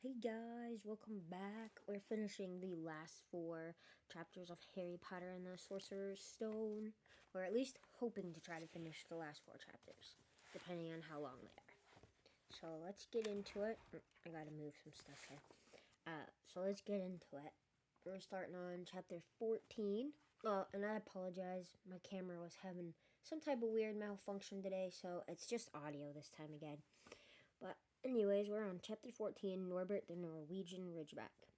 Hey guys, welcome back. We're finishing the last four chapters of Harry Potter and the Sorcerer's Stone, or at least hoping to try to finish the last four chapters, depending on how long they are. So let's get into it. I gotta move some stuff here. So let's get into it. We're starting on chapter 14. And I apologize, my camera was having some type of weird malfunction today, so it's just audio this time again. But anyways, we're on chapter 14, Norbert the Norwegian Ridgeback.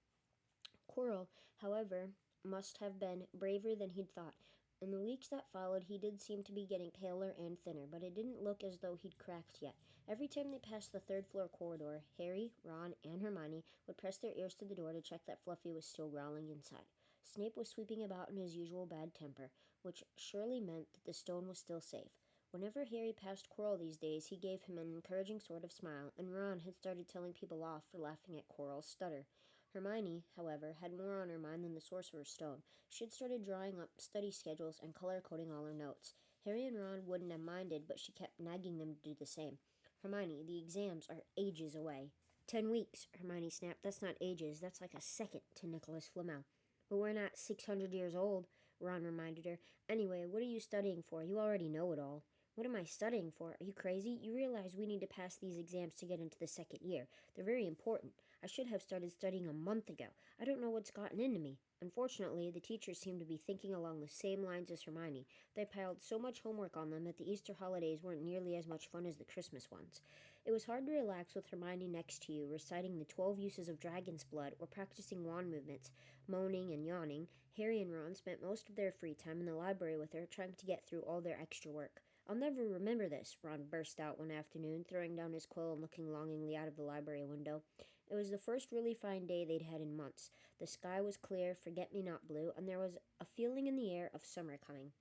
Quirrell, however, must have been braver than he'd thought. In the weeks that followed, he did seem to be getting paler and thinner, but it didn't look as though he'd cracked yet. Every time they passed the third-floor corridor, Harry, Ron, and Hermione would press their ears to the door to check that Fluffy was still growling inside. Snape was sweeping about in his usual bad temper, which surely meant that the stone was still safe. Whenever Harry passed Quirrell these days, he gave him an encouraging sort of smile, and Ron had started telling people off for laughing at Quirrell's stutter. Hermione, however, had more on her mind than the Sorcerer's Stone. She had started drawing up study schedules and color-coding all her notes. Harry and Ron wouldn't have minded, but she kept nagging them to do the same. Hermione, the exams are ages away. 10 weeks, Hermione snapped. That's not ages. That's like a second to Nicholas Flamel. But we're not 600 years old, Ron reminded her. Anyway, what are you studying for? You already know it all. What am I studying for? Are you crazy? You realize we need to pass these exams to get into the second year. They're very important. I should have started studying a month ago. I don't know what's gotten into me. Unfortunately, the teachers seemed to be thinking along the same lines as Hermione. They piled so much homework on them that the Easter holidays weren't nearly as much fun as the Christmas ones. It was hard to relax with Hermione next to you, reciting the 12 uses of dragon's blood or practicing wand movements. Moaning and yawning, Harry and Ron spent most of their free time in the library with her, trying to get through all their extra work. I'll never remember this, Ron burst out one afternoon, throwing down his quill and looking longingly out of the library window. It was the first really fine day they'd had in months. The sky was clear, forget-me-not blue, and there was a feeling in the air of summer coming.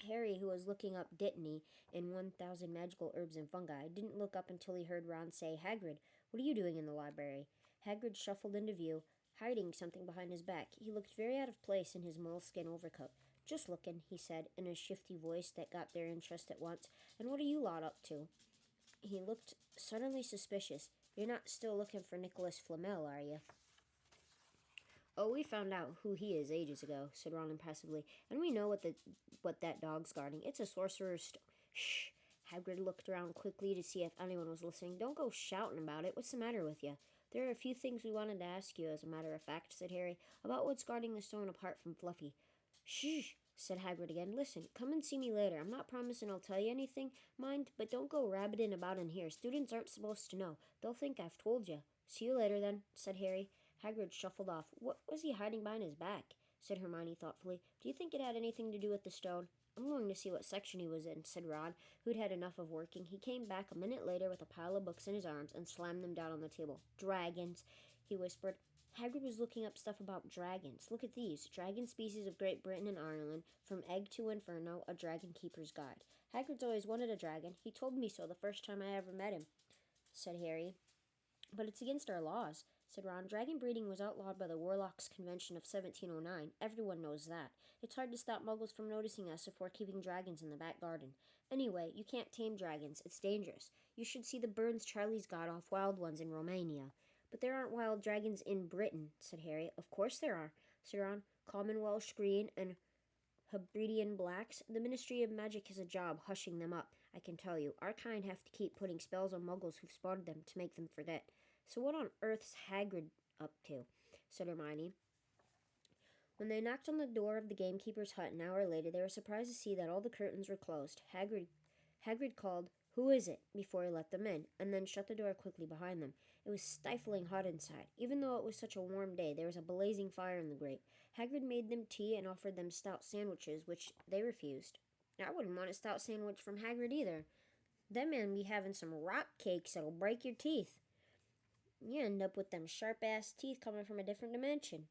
Harry, who was looking up Dittany in 1,000 Magical Herbs and Fungi, didn't look up until he heard Ron say, "Hagrid, what are you doing in the library?" Hagrid shuffled into view, hiding something behind his back. He looked very out of place in his moleskin overcoat. "Just looking," he said, in a shifty voice that got their interest at once. "And what are you lot up to?" He looked suddenly suspicious. "You're not still looking for Nicholas Flamel, are you?" "Oh, we found out who he is ages ago," said Ron impassively, "and we know what that dog's guarding. It's a sorcerer's Shh! Hagrid looked around quickly to see if anyone was listening. "Don't go shouting about it. What's the matter with you?" "There are a few things we wanted to ask you, as a matter of fact," said Harry, "about what's guarding the stone apart from Fluffy." "Shh!" said Hagrid again. "Listen, come and see me later. I'm not promising I'll tell you anything, mind, but don't go rabbiting about in here. Students aren't supposed to know. They'll think I've told you." "See you later, then," said Harry. Hagrid shuffled off. "What was he hiding behind his back?" said Hermione thoughtfully. "Do you think it had anything to do with the stone?" "I'm going to see what section he was in," said Ron, who'd had enough of working. He came back a minute later with a pile of books in his arms and slammed them down on the table. "Dragons," he whispered. Hagrid was looking up stuff about dragons. "Look at these. Dragon species of Great Britain and Ireland, from egg to inferno, a dragon keeper's guide. Hagrid's always wanted a dragon. He told me so the first time I ever met him," said Harry. "But it's against our laws," said Ron. "Dragon breeding was outlawed by the Warlocks Convention of 1709. Everyone knows that. It's hard to stop muggles from noticing us if we're keeping dragons in the back garden. Anyway, you can't tame dragons. It's dangerous. You should see the burns Charlie's got off wild ones in Romania." "But there aren't wild dragons in Britain," said Harry. "Of course there are," said Ron. "Common Welsh green and Hebridean blacks. The Ministry of Magic has a job hushing them up, I can tell you. Our kind have to keep putting spells on muggles who've spotted them to make them forget." "So what on earth's Hagrid up to?" said Hermione. When they knocked on the door of the gamekeeper's hut an hour later, they were surprised to see that all the curtains were closed. Hagrid called, "Who is it?" before he let them in, and then shut the door quickly behind them. It was stifling hot inside. Even though it was such a warm day, there was a blazing fire in the grate. Hagrid made them tea and offered them stout sandwiches, which they refused. "I wouldn't want a stout sandwich from Hagrid either. Them men be having some rock cakes that'll break your teeth. You end up with them sharp-ass teeth coming from a different dimension."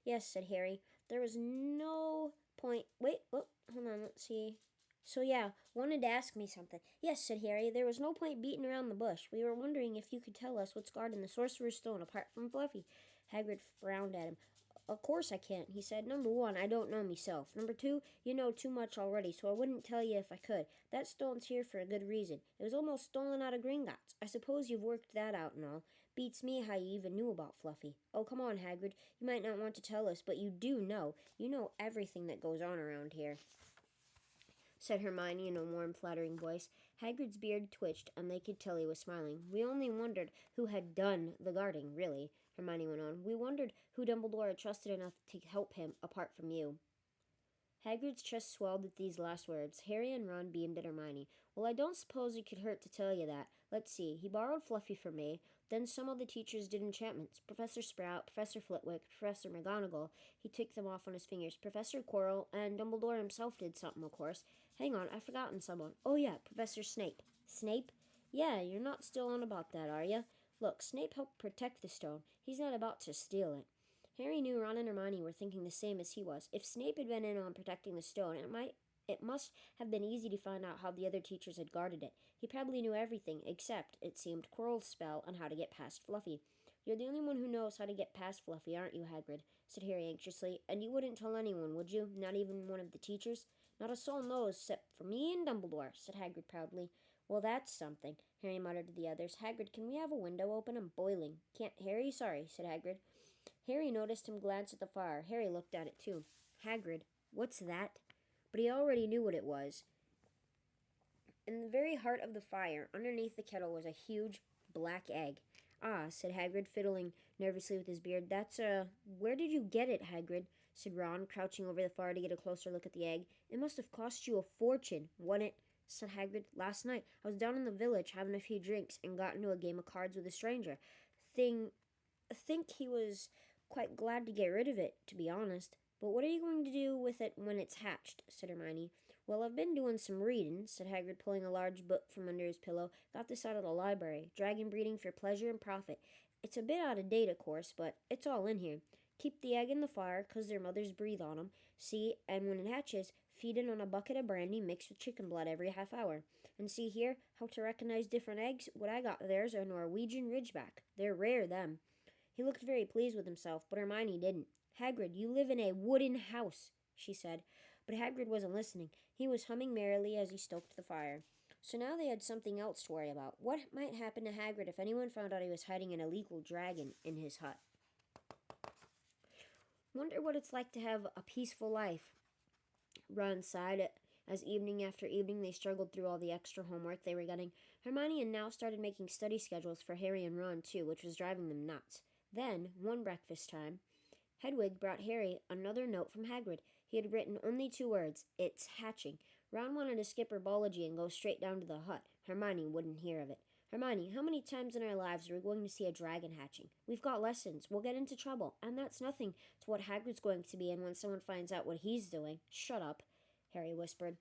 "Yes," said Harry. "There was no point. Wait, hold on, let's see. So yeah, wanted to ask me something." "Yes," said Harry. "There was no point beating around the bush. We were wondering if you could tell us what's guarding the Sorcerer's Stone apart from Fluffy." Hagrid frowned at him. Of course I can't, he said. Number one, I don't know myself. Number two, you know too much already, so I wouldn't tell you if I could. That stone's here for a good reason. It was almost stolen out of Gringotts. I suppose you've worked that out and all. Beats me how you even knew about Fluffy. Oh, come on, Hagrid. You might not want to tell us, but you do know. You know everything that goes on around here, said Hermione in a warm, flattering voice. Hagrid's beard twitched, and they could tell he was smiling. We only wondered who had done the guarding, really, Hermione went on. We wondered who Dumbledore had trusted enough to help him, apart from you. Hagrid's chest swelled at these last words. Harry and Ron beamed at Hermione. Well, I don't suppose it could hurt to tell you that. Let's see. He borrowed Fluffy from me. Then some of the teachers did enchantments. Professor Sprout, Professor Flitwick, Professor McGonagall. He ticked them off on his fingers. Professor Quirrell, and Dumbledore himself did something, of course. Hang on, I've forgotten someone. Oh, yeah, Professor Snape. Snape? Yeah, you're not still on about that, are you? Look, Snape helped protect the stone. He's not about to steal it. Harry knew Ron and Hermione were thinking the same as he was. If Snape had been in on protecting the stone, it must have been easy to find out how the other teachers had guarded it. He probably knew everything, except, it seemed, Quirrell's spell and how to get past Fluffy. You're the only one who knows how to get past Fluffy, aren't you, Hagrid? Said Harry anxiously. And you wouldn't tell anyone, would you? Not even one of the teachers? Not a soul knows, except for me and Dumbledore, said Hagrid proudly. Well, that's something, Harry muttered to the others. Hagrid, can we have a window open? I'm boiling. Can't, Harry? Sorry, said Hagrid. Harry noticed him glance at the fire. Harry looked at it too. Hagrid, what's that? But he already knew what it was. In the very heart of the fire, underneath the kettle, was a huge black egg. Ah, said Hagrid, fiddling nervously with his beard. That's where did you get it, Hagrid? Said Ron, crouching over the fire to get a closer look at the egg. It must have cost you a fortune, wouldn't it? Said Hagrid. Last night, I was down in the village having a few drinks and got into a game of cards with a stranger. Think he was quite glad to get rid of it, to be honest. But what are you going to do with it when it's hatched? Said Hermione. Well, I've been doing some reading, said Hagrid, pulling a large book from under his pillow. Got this out of the library. Dragon breeding for pleasure and profit. It's a bit out of date, of course, but it's all in here. Keep the egg in the fire, 'cause their mothers breathe on 'em. See, and when it hatches, feed it on a bucket of brandy mixed with chicken blood every half hour. And see here, how to recognize different eggs. What I got there's a Norwegian Ridgeback. They're rare, them. He looked very pleased with himself, but Hermione didn't. Hagrid, you live in a wooden house, she said. But Hagrid wasn't listening. He was humming merrily as he stoked the fire. So now they had something else to worry about. What might happen to Hagrid if anyone found out he was hiding an illegal dragon in his hut? Wonder what it's like to have a peaceful life, Ron sighed as evening after evening they struggled through all the extra homework they were getting. Hermione had now started making study schedules for Harry and Ron, too, which was driving them nuts. Then, one breakfast time, Hedwig brought Harry another note from Hagrid. He had written only 2 words, "It's hatching." Ron wanted to skip herbology and go straight down to the hut. Hermione wouldn't hear of it. Hermione, how many times in our lives are we going to see a dragon hatching? We've got lessons. We'll get into trouble. And that's nothing to what Hagrid's going to be in when someone finds out what he's doing. Shut up, Harry whispered.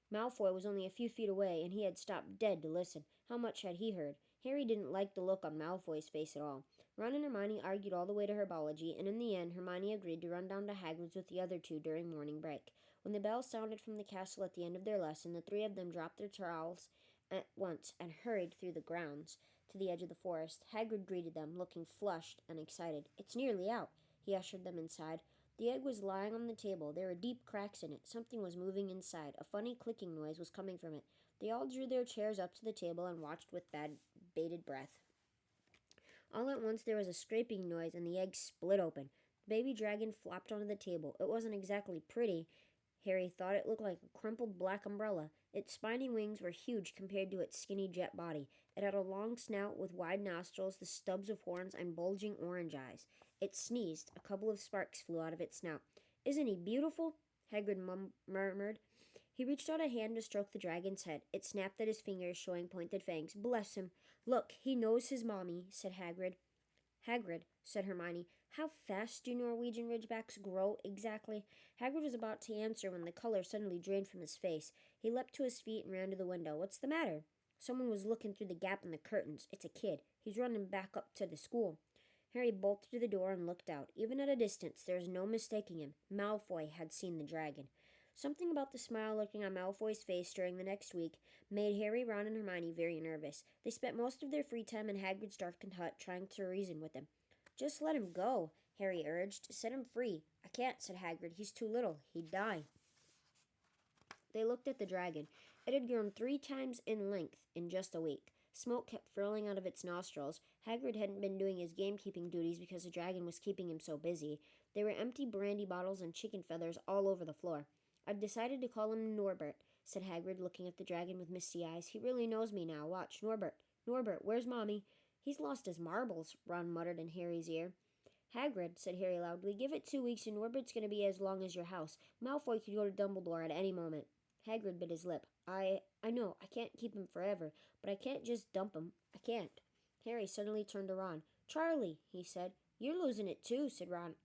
Malfoy was only a few feet away, and he had stopped dead to listen. How much had he heard? Harry didn't like the look on Malfoy's face at all. Ron and Hermione argued all the way to herbology, and in the end Hermione agreed to run down to Hagrid's with the other 2 during morning break. When the bell sounded from the castle at the end of their lesson, the 3 of them dropped their trowels at once and hurried through the grounds to the edge of the forest. Hagrid greeted them, looking flushed and excited. "It's nearly out," he ushered them inside. The egg was lying on the table. There were deep cracks in it. Something was moving inside. A funny clicking noise was coming from it. They all drew their chairs up to the table and watched with bated breath. All at once there was a scraping noise and the egg split open. The baby dragon flopped onto the table. It wasn't exactly pretty. Harry thought it looked like a crumpled black umbrella. Its spiny wings were huge compared to its skinny jet body. It had a long snout with wide nostrils, the stubs of horns, and bulging orange eyes. It sneezed. A couple of sparks flew out of its snout. "Isn't he beautiful?" Hagrid murmured. He reached out a hand to stroke the dragon's head. It snapped at his fingers, showing pointed fangs. "Bless him. Look, he knows his mommy," said Hagrid. "Hagrid," said Hermione, "how fast do Norwegian Ridgebacks grow exactly?" Hagrid was about to answer when the color suddenly drained from his face. He leapt to his feet and ran to the window. "What's the matter?" Someone was looking through the gap in the curtains. "It's a kid. He's running back up to the school." Harry bolted to the door and looked out. Even at a distance, there was no mistaking him. Malfoy had seen the dragon. Something about the smile lurking on Malfoy's face during the next week made Harry, Ron, and Hermione very nervous. They spent most of their free time in Hagrid's darkened hut trying to reason with him. "Just let him go," Harry urged. "Set him free." "I can't," said Hagrid. "He's too little. He'd die." They looked at the dragon. It had grown 3 times in length in just a week. Smoke kept furling out of its nostrils. Hagrid hadn't been doing his gamekeeping duties because the dragon was keeping him so busy. There were empty brandy bottles and chicken feathers all over the floor. "I've decided to call him Norbert," said Hagrid, looking at the dragon with misty eyes. "He really knows me now. Watch, Norbert. Norbert, where's Mommy?" "He's lost his marbles," Ron muttered in Harry's ear. "Hagrid," said Harry loudly, "give it 2 weeks and Norbert's going to be as long as your house. Malfoy could go to Dumbledore at any moment." Hagrid bit his lip. I know, I can't keep him forever, but I can't just dump him. I can't." Harry suddenly turned to Ron. "Charlie," he said. "You're losing it too," said Ron.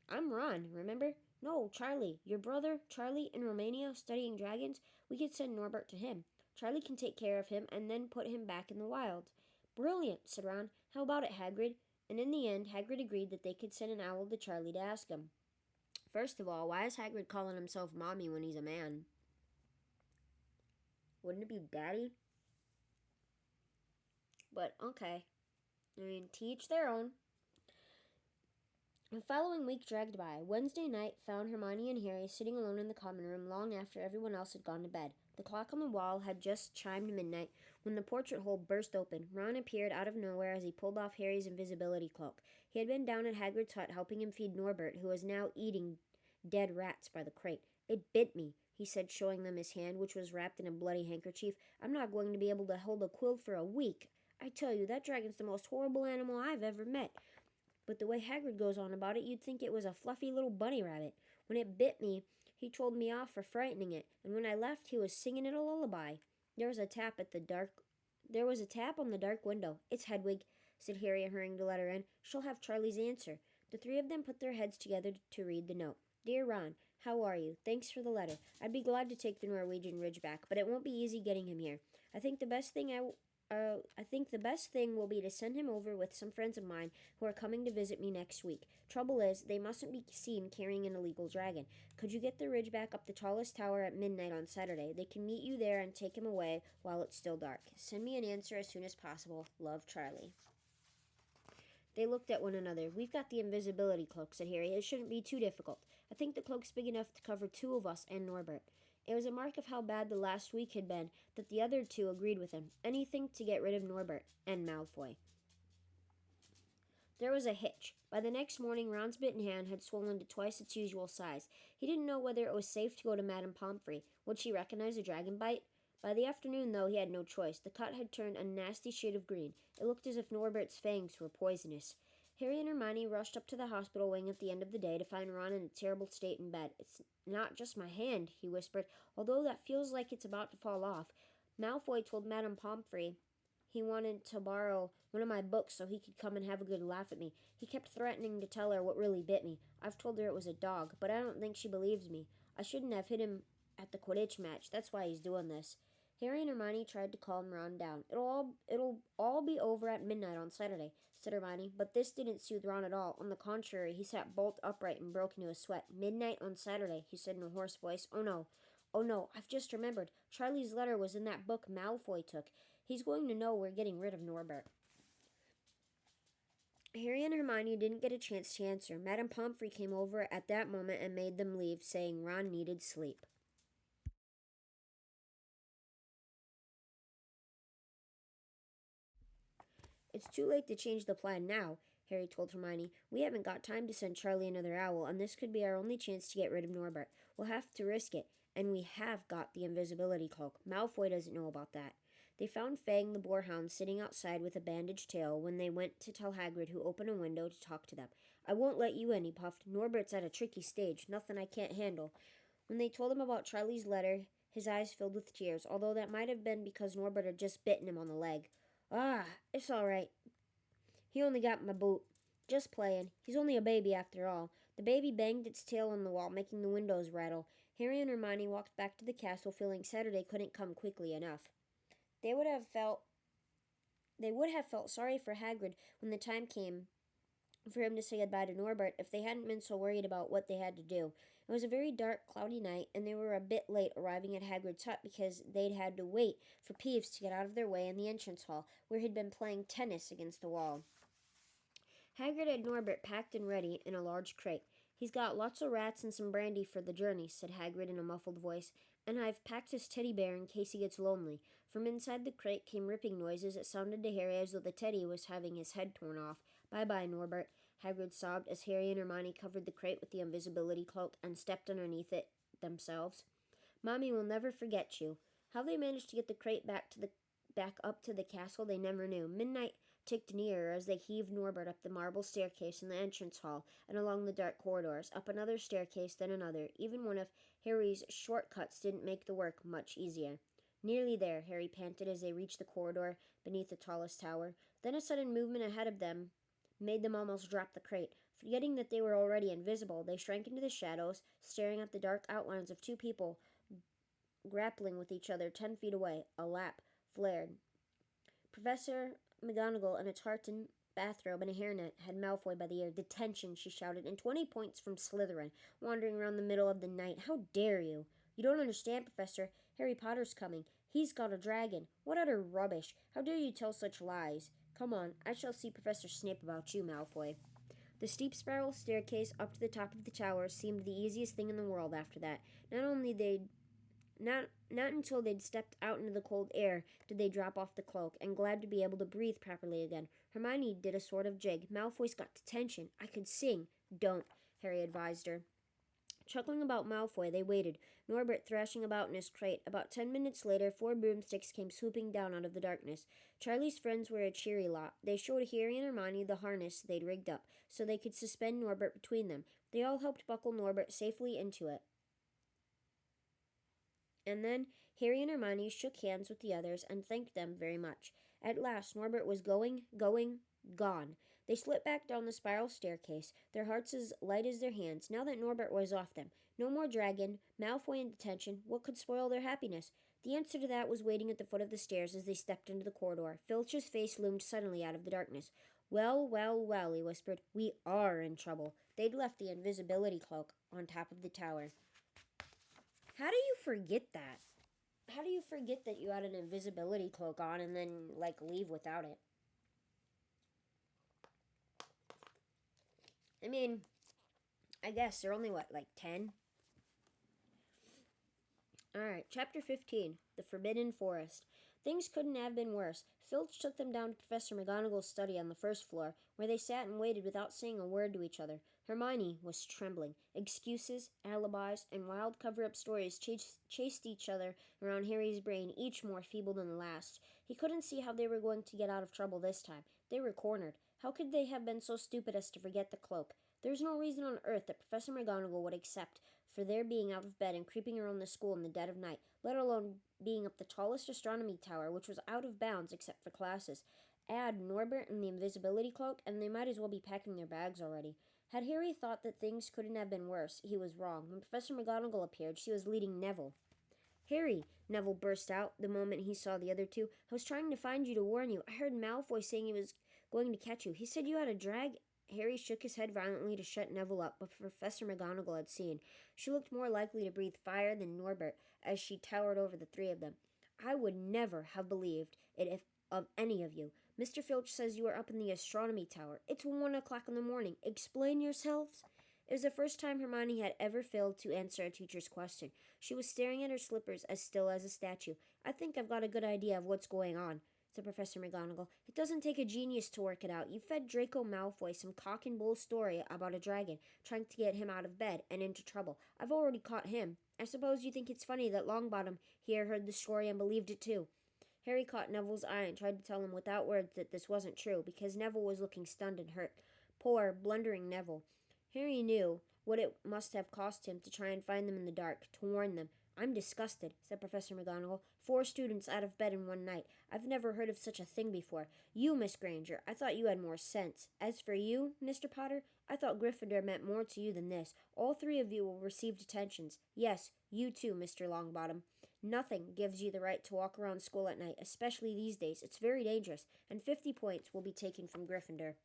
"I'm Ron, remember?" "No, Charlie. Your brother, Charlie, in Romania, studying dragons? We could send Norbert to him. Charlie can take care of him and then put him back in the wild." "Brilliant," said Ron. "How about it, Hagrid?" And in the end, Hagrid agreed that they could send an owl to Charlie to ask him. First of all, why is Hagrid calling himself Mommy when he's a man? Wouldn't it be Daddy? But okay. I mean, to each their own. The following week dragged by. Wednesday night found Hermione and Harry sitting alone in the common room long after everyone else had gone to bed. The clock on the wall had just chimed midnight when the portrait hole burst open. Ron appeared out of nowhere as he pulled off Harry's invisibility cloak. He had been down at Hagrid's hut helping him feed Norbert, who was now eating dead rats by the crate. "It bit me," he said, showing them his hand, which was wrapped in a bloody handkerchief. "I'm not going to be able to hold a quill for a week. I tell you, that dragon's the most horrible animal I've ever met. But the way Hagrid goes on about it, you'd think it was a fluffy little bunny rabbit. When it bit me, he told me off for frightening it, and when I left, he was singing it a lullaby." There was a tap on the dark window. "It's Hedwig," said Harry, hurrying to let her in. "She'll have Charlie's answer." The three of them put their heads together to read the note. "Dear Ron, how are you? Thanks for the letter. I'd be glad to take the Norwegian Ridgeback, but it won't be easy getting him here. I think the best thing will be to send him over with some friends of mine who are coming to visit me next week. Trouble is, they mustn't be seen carrying an illegal dragon. Could you get the Ridgeback up the tallest tower at midnight on Saturday? They can meet you there and take him away while it's still dark. Send me an answer as soon as possible. Love, Charlie." They looked at one another. "We've got the invisibility cloak," said Harry. "It shouldn't be too difficult. I think the cloak's big enough to cover 2 of us and Norbert." It was a mark of how bad the last week had been that the other two agreed with him. Anything to get rid of Norbert and Malfoy. There was a hitch. By the next morning, Ron's bitten hand had swollen to twice its usual size. He didn't know whether it was safe to go to Madame Pomfrey. Would she recognize a dragon bite? By the afternoon, though, he had no choice. The cut had turned a nasty shade of green. It looked as if Norbert's fangs were poisonous. Harry and Hermione rushed up to the hospital wing at the end of the day to find Ron in a terrible state in bed. "It's not just my hand," he whispered, "although that feels like it's about to fall off. Malfoy told Madame Pomfrey he wanted to borrow one of my books so he could come and have a good laugh at me. He kept threatening to tell her what really bit me. I've told her it was a dog, but I don't think she believes me. I shouldn't have hit him at the Quidditch match. That's why he's doing this." Harry and Hermione tried to calm Ron down. It'll all be over at midnight on Saturday," said Hermione, but this didn't soothe Ron at all. On the contrary, he sat bolt upright and broke into a sweat. "Midnight on Saturday," he said in a hoarse voice. "Oh no. Oh no, I've just remembered. Charlie's letter was in that book Malfoy took. He's going to know we're getting rid of Norbert." Harry and Hermione didn't get a chance to answer. Madame Pomfrey came over at that moment and made them leave, saying Ron needed sleep. "It's too late to change the plan now," Harry told Hermione. "We haven't got time to send Charlie another owl, and this could be our only chance to get rid of Norbert. We'll have to risk it, and we have got the invisibility cloak. Malfoy doesn't know about that." They found Fang the boarhound sitting outside with a bandaged tail when they went to tell Hagrid, who opened a window to talk to them. "I won't let you in," he puffed. "Norbert's at a tricky stage, nothing I can't handle." When they told him about Charlie's letter, his eyes filled with tears, although that might have been because Norbert had just bitten him on the leg. "Ah, it's all right. He only got my boot. Just playing. He's only a baby after all." The baby banged its tail on the wall, making the windows rattle. Harry and Hermione walked back to the castle, feeling Saturday couldn't come quickly enough. They would have felt sorry for Hagrid when the time came for him to say goodbye to Norbert if they hadn't been so worried about what they had to do. It was a very dark, cloudy night, and they were a bit late arriving at Hagrid's hut because they'd had to wait for Peeves to get out of their way in the entrance hall, where he'd been playing tennis against the wall. Hagrid had Norbert packed and ready in a large crate. "He's got lots of rats and some brandy for the journey," said Hagrid in a muffled voice, "and I've packed his teddy bear in case he gets lonely." From inside the crate came ripping noises. It sounded to Harry as though the teddy was having his head torn off. "Bye-bye, Norbert," Hagrid sobbed as Harry and Hermione covered the crate with the invisibility cloak and stepped underneath it themselves. "Mommy will never forget you." How they managed to get the crate back up to the castle, they never knew. Midnight ticked nearer as they heaved Norbert up the marble staircase in the entrance hall and along the dark corridors, up another staircase, then another. Even one of Harry's shortcuts didn't make the work much easier. "Nearly there," Harry panted as they reached the corridor beneath the tallest tower. Then a sudden movement ahead of them made them almost drop the crate. Forgetting that they were already invisible, they shrank into the shadows, staring at the dark outlines of two people grappling with each other 10 feet away. A lamp flared. Professor McGonagall, in a tartan bathrobe and a hairnet, had Malfoy by the ear. "Detention," she shouted, "and 20 points from Slytherin, wandering around the middle of the night. How dare you?" "You don't understand, Professor. Harry Potter's coming. He's got a dragon." "What utter rubbish! How dare you tell such lies?" "Come on, I shall see Professor Snape about you, Malfoy." The steep spiral staircase up to the top of the tower seemed the easiest thing in the world after that. Not until they'd stepped out into the cold air did they drop off the cloak, and glad to be able to breathe properly again. Hermione did a sort of jig. "Malfoy's got detention. I could sing." "Don't," Harry advised her. Chuckling about Malfoy, they waited, Norbert thrashing about in his crate. About 10 minutes later, 4 broomsticks came swooping down out of the darkness. Charlie's friends were a cheery lot. They showed Harry and Hermione the harness they'd rigged up, so they could suspend Norbert between them. They all helped buckle Norbert safely into it. And then Harry and Hermione shook hands with the others and thanked them very much. At last, Norbert was gone. They slipped back down the spiral staircase, their hearts as light as their hands, now that Norbert was off them. No more dragon, Malfoy in detention. What could spoil their happiness? The answer to that was waiting at the foot of the stairs as they stepped into the corridor. Filch's face loomed suddenly out of the darkness. "Well, well, well," he whispered. "We are in trouble." They'd left the invisibility cloak on top of the tower. How do you forget that? How do you forget that you had an invisibility cloak on and then, leave without it? I mean, I guess they're only, 10? Alright, Chapter 15, The Forbidden Forest. Things couldn't have been worse. Filch took them down to Professor McGonagall's study on the first floor, where they sat and waited without saying a word to each other. Hermione was trembling. Excuses, alibis, and wild cover-up stories chased each other around Harry's brain, each more feeble than the last. He couldn't see how they were going to get out of trouble this time. They were cornered. How could they have been so stupid as to forget the cloak? There's no reason on earth that Professor McGonagall would accept for their being out of bed and creeping around the school in the dead of night, let alone being up the tallest astronomy tower, which was out of bounds except for classes. Add Norbert and the invisibility cloak, and they might as well be packing their bags already. Had Harry thought that things couldn't have been worse, he was wrong. When Professor McGonagall appeared, she was leading Neville. "Harry," Neville burst out the moment he saw the other two, "I was trying to find you to warn you. I heard Malfoy saying he was going to catch you. He said you had a drag." Harry shook his head violently to shut Neville up, but Professor McGonagall had seen. She looked more likely to breathe fire than Norbert as she towered over the three of them. "I would never have believed it of any of you. Mr. Filch says you are up in the astronomy tower. It's 1 o'clock in the morning. Explain yourselves." It was the first time Hermione had ever failed to answer a teacher's question. She was staring at her slippers as still as a statue. "I think I've got a good idea of what's going on," said Professor McGonagall. "It doesn't take a genius to work it out. You fed Draco Malfoy some cock and bull story about a dragon, trying to get him out of bed and into trouble. I've already caught him. I suppose you think it's funny that Longbottom here heard the story and believed it too." Harry caught Neville's eye and tried to tell him without words that this wasn't true, because Neville was looking stunned and hurt. Poor, blundering Neville. Harry knew what it must have cost him to try and find them in the dark, to warn them. "I'm disgusted," said Professor McGonagall. 4 students out of bed in one night. I've never heard of such a thing before. You, Miss Granger, I thought you had more sense. As for you, Mr. Potter, I thought Gryffindor meant more to you than this. All 3 of you will receive detentions. Yes, you too, Mr. Longbottom. Nothing gives you the right to walk around school at night, especially these days. It's very dangerous, and 50 points will be taken from Gryffindor."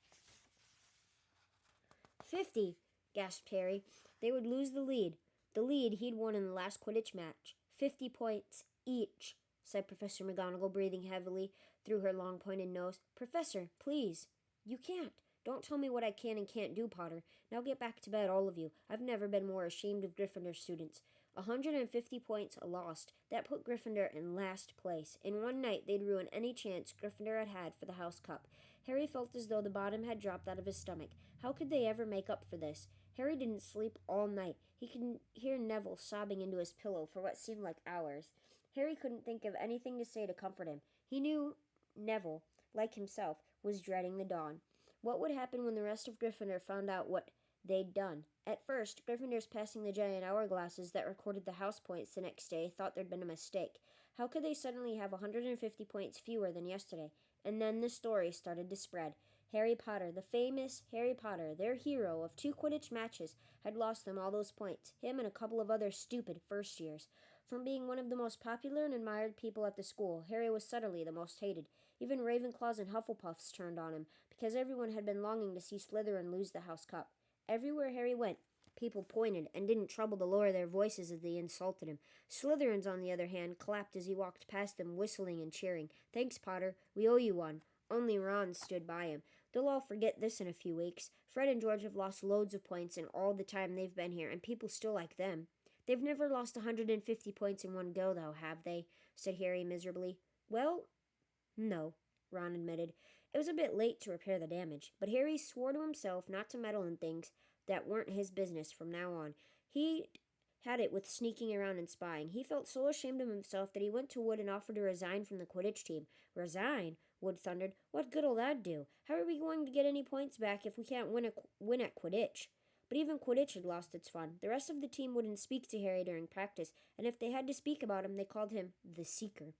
50, gasped Harry. They would lose the lead. The lead he'd won in the last Quidditch match. 50 points each, said Professor McGonagall, breathing heavily through her long pointed nose. "Professor, please." "You can't. Don't tell me what I can and can't do, Potter. Now get back to bed, all of you. I've never been more ashamed of Gryffindor students. 150 points lost. That put Gryffindor in last place. In one night, they'd ruin any chance Gryffindor had had for the House Cup. Harry felt as though the bottom had dropped out of his stomach. How could they ever make up for this? Harry didn't sleep all night. He could hear Neville sobbing into his pillow for what seemed like hours. Harry couldn't think of anything to say to comfort him. He knew Neville, like himself, was dreading the dawn. What would happen when the rest of Gryffindor found out what they'd done? At first, Gryffindors passing the giant hourglasses that recorded the house points the next day thought there'd been a mistake. How could they suddenly have 150 points fewer than yesterday? And then the story started to spread. Harry Potter, the famous Harry Potter, their hero of 2 Quidditch matches, had lost them all those points, him and a couple of other stupid first years. From being one of the most popular and admired people at the school, Harry was subtly the most hated. Even Ravenclaws and Hufflepuffs turned on him, because everyone had been longing to see Slytherin lose the House Cup. Everywhere Harry went, people pointed and didn't trouble to lower their voices as they insulted him. Slytherins, on the other hand, clapped as he walked past them, whistling and cheering. "Thanks, Potter. We owe you one." Only Ron stood by him. "They'll all forget this in a few weeks. Fred and George have lost loads of points in all the time they've been here, and people still like them." "They've never lost 150 points in one go, though, have they?" said Harry miserably. "Well, no," Ron admitted. It was a bit late to repair the damage, but Harry swore to himself not to meddle in things that weren't his business from now on. He had it with sneaking around and spying. He felt so ashamed of himself that he went to Wood and offered to resign from the Quidditch team. "Resign?" Wood thundered. "What good'll that do? How are we going to get any points back if we can't win at Quidditch?" But even Quidditch had lost its fun. The rest of the team wouldn't speak to Harry during practice, and if they had to speak about him, they called him the Seeker.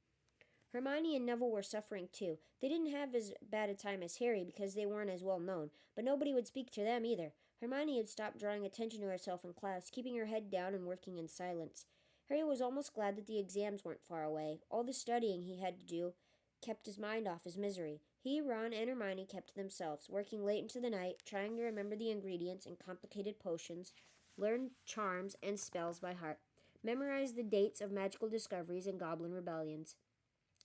Hermione and Neville were suffering too. They didn't have as bad a time as Harry because they weren't as well known, but nobody would speak to them either. Hermione had stopped drawing attention to herself in class, keeping her head down and working in silence. Harry was almost glad that the exams weren't far away. All the studying he had to do kept his mind off his misery. He, Ron, and Hermione kept to themselves, working late into the night, trying to remember the ingredients in complicated potions, learn charms and spells by heart, memorize the dates of magical discoveries and goblin rebellions.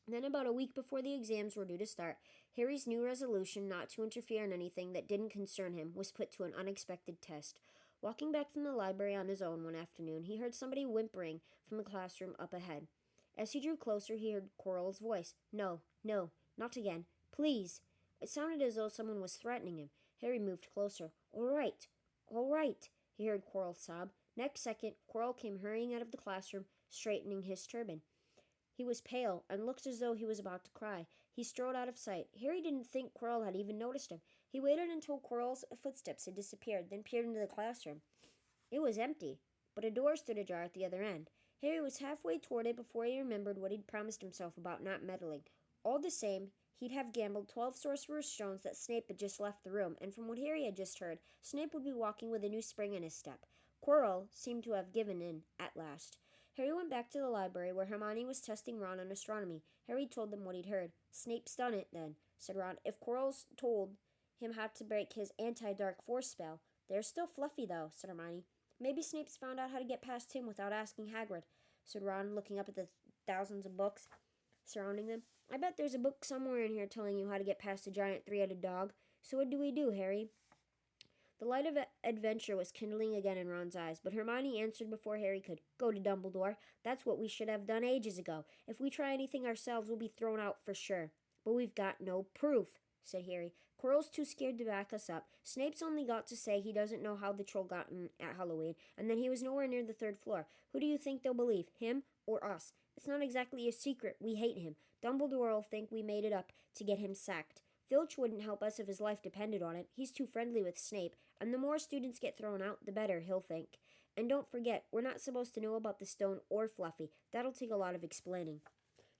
Then, about a week before the exams were due to start, Harry's new resolution not to interfere in anything that didn't concern him was put to an unexpected test. Walking back from the library on his own one afternoon, he heard somebody whimpering from the classroom up ahead. As he drew closer, he heard Quirrell's voice. "No, no, not again. Please." It sounded as though someone was threatening him. Harry moved closer. All right, he heard Quirrell sob. Next second, Quirrell came hurrying out of the classroom, straightening his turban. He was pale and looked as though he was about to cry. He strode out of sight. Harry didn't think Quirrell had even noticed him. He waited until Quirrell's footsteps had disappeared, then peered into the classroom. It was empty, but a door stood ajar at the other end. Harry was halfway toward it before he remembered what he'd promised himself about not meddling. All the same, he'd have gambled 12 Sorcerer's Stones that Snape had just left the room, and from what Harry had just heard, Snape would be walking with a new spring in his step. Quirrell seemed to have given in at last. Harry went back to the library where Hermione was testing Ron on astronomy. Harry told them what he'd heard. "Snape's done it, then," said Ron. "If Quirrell's told him how to break his anti-dark force spell." "They're still Fluffy, though," said Hermione. "Maybe Snape's found out how to get past him without asking Hagrid," said Ron, looking up at the thousands of books surrounding them. "I bet there's a book somewhere in here telling you how to get past a giant three-headed dog. So what do we do, Harry?" The light of adventure was kindling again in Ron's eyes, but Hermione answered before Harry could. "Go to Dumbledore. That's what we should have done ages ago. If we try anything ourselves, we'll be thrown out for sure." "But we've got no proof," said Harry. "Quirrell's too scared to back us up. Snape's only got to say he doesn't know how the troll got in at Halloween, and then he was nowhere near the 3rd floor. Who do you think they'll believe, him or us? It's not exactly a secret. We hate him. Dumbledore'll think we made it up to get him sacked. Filch wouldn't help us if his life depended on it. He's too friendly with Snape, and the more students get thrown out, the better, he'll think. And don't forget, we're not supposed to know about the stone or Fluffy. That'll take a lot of explaining."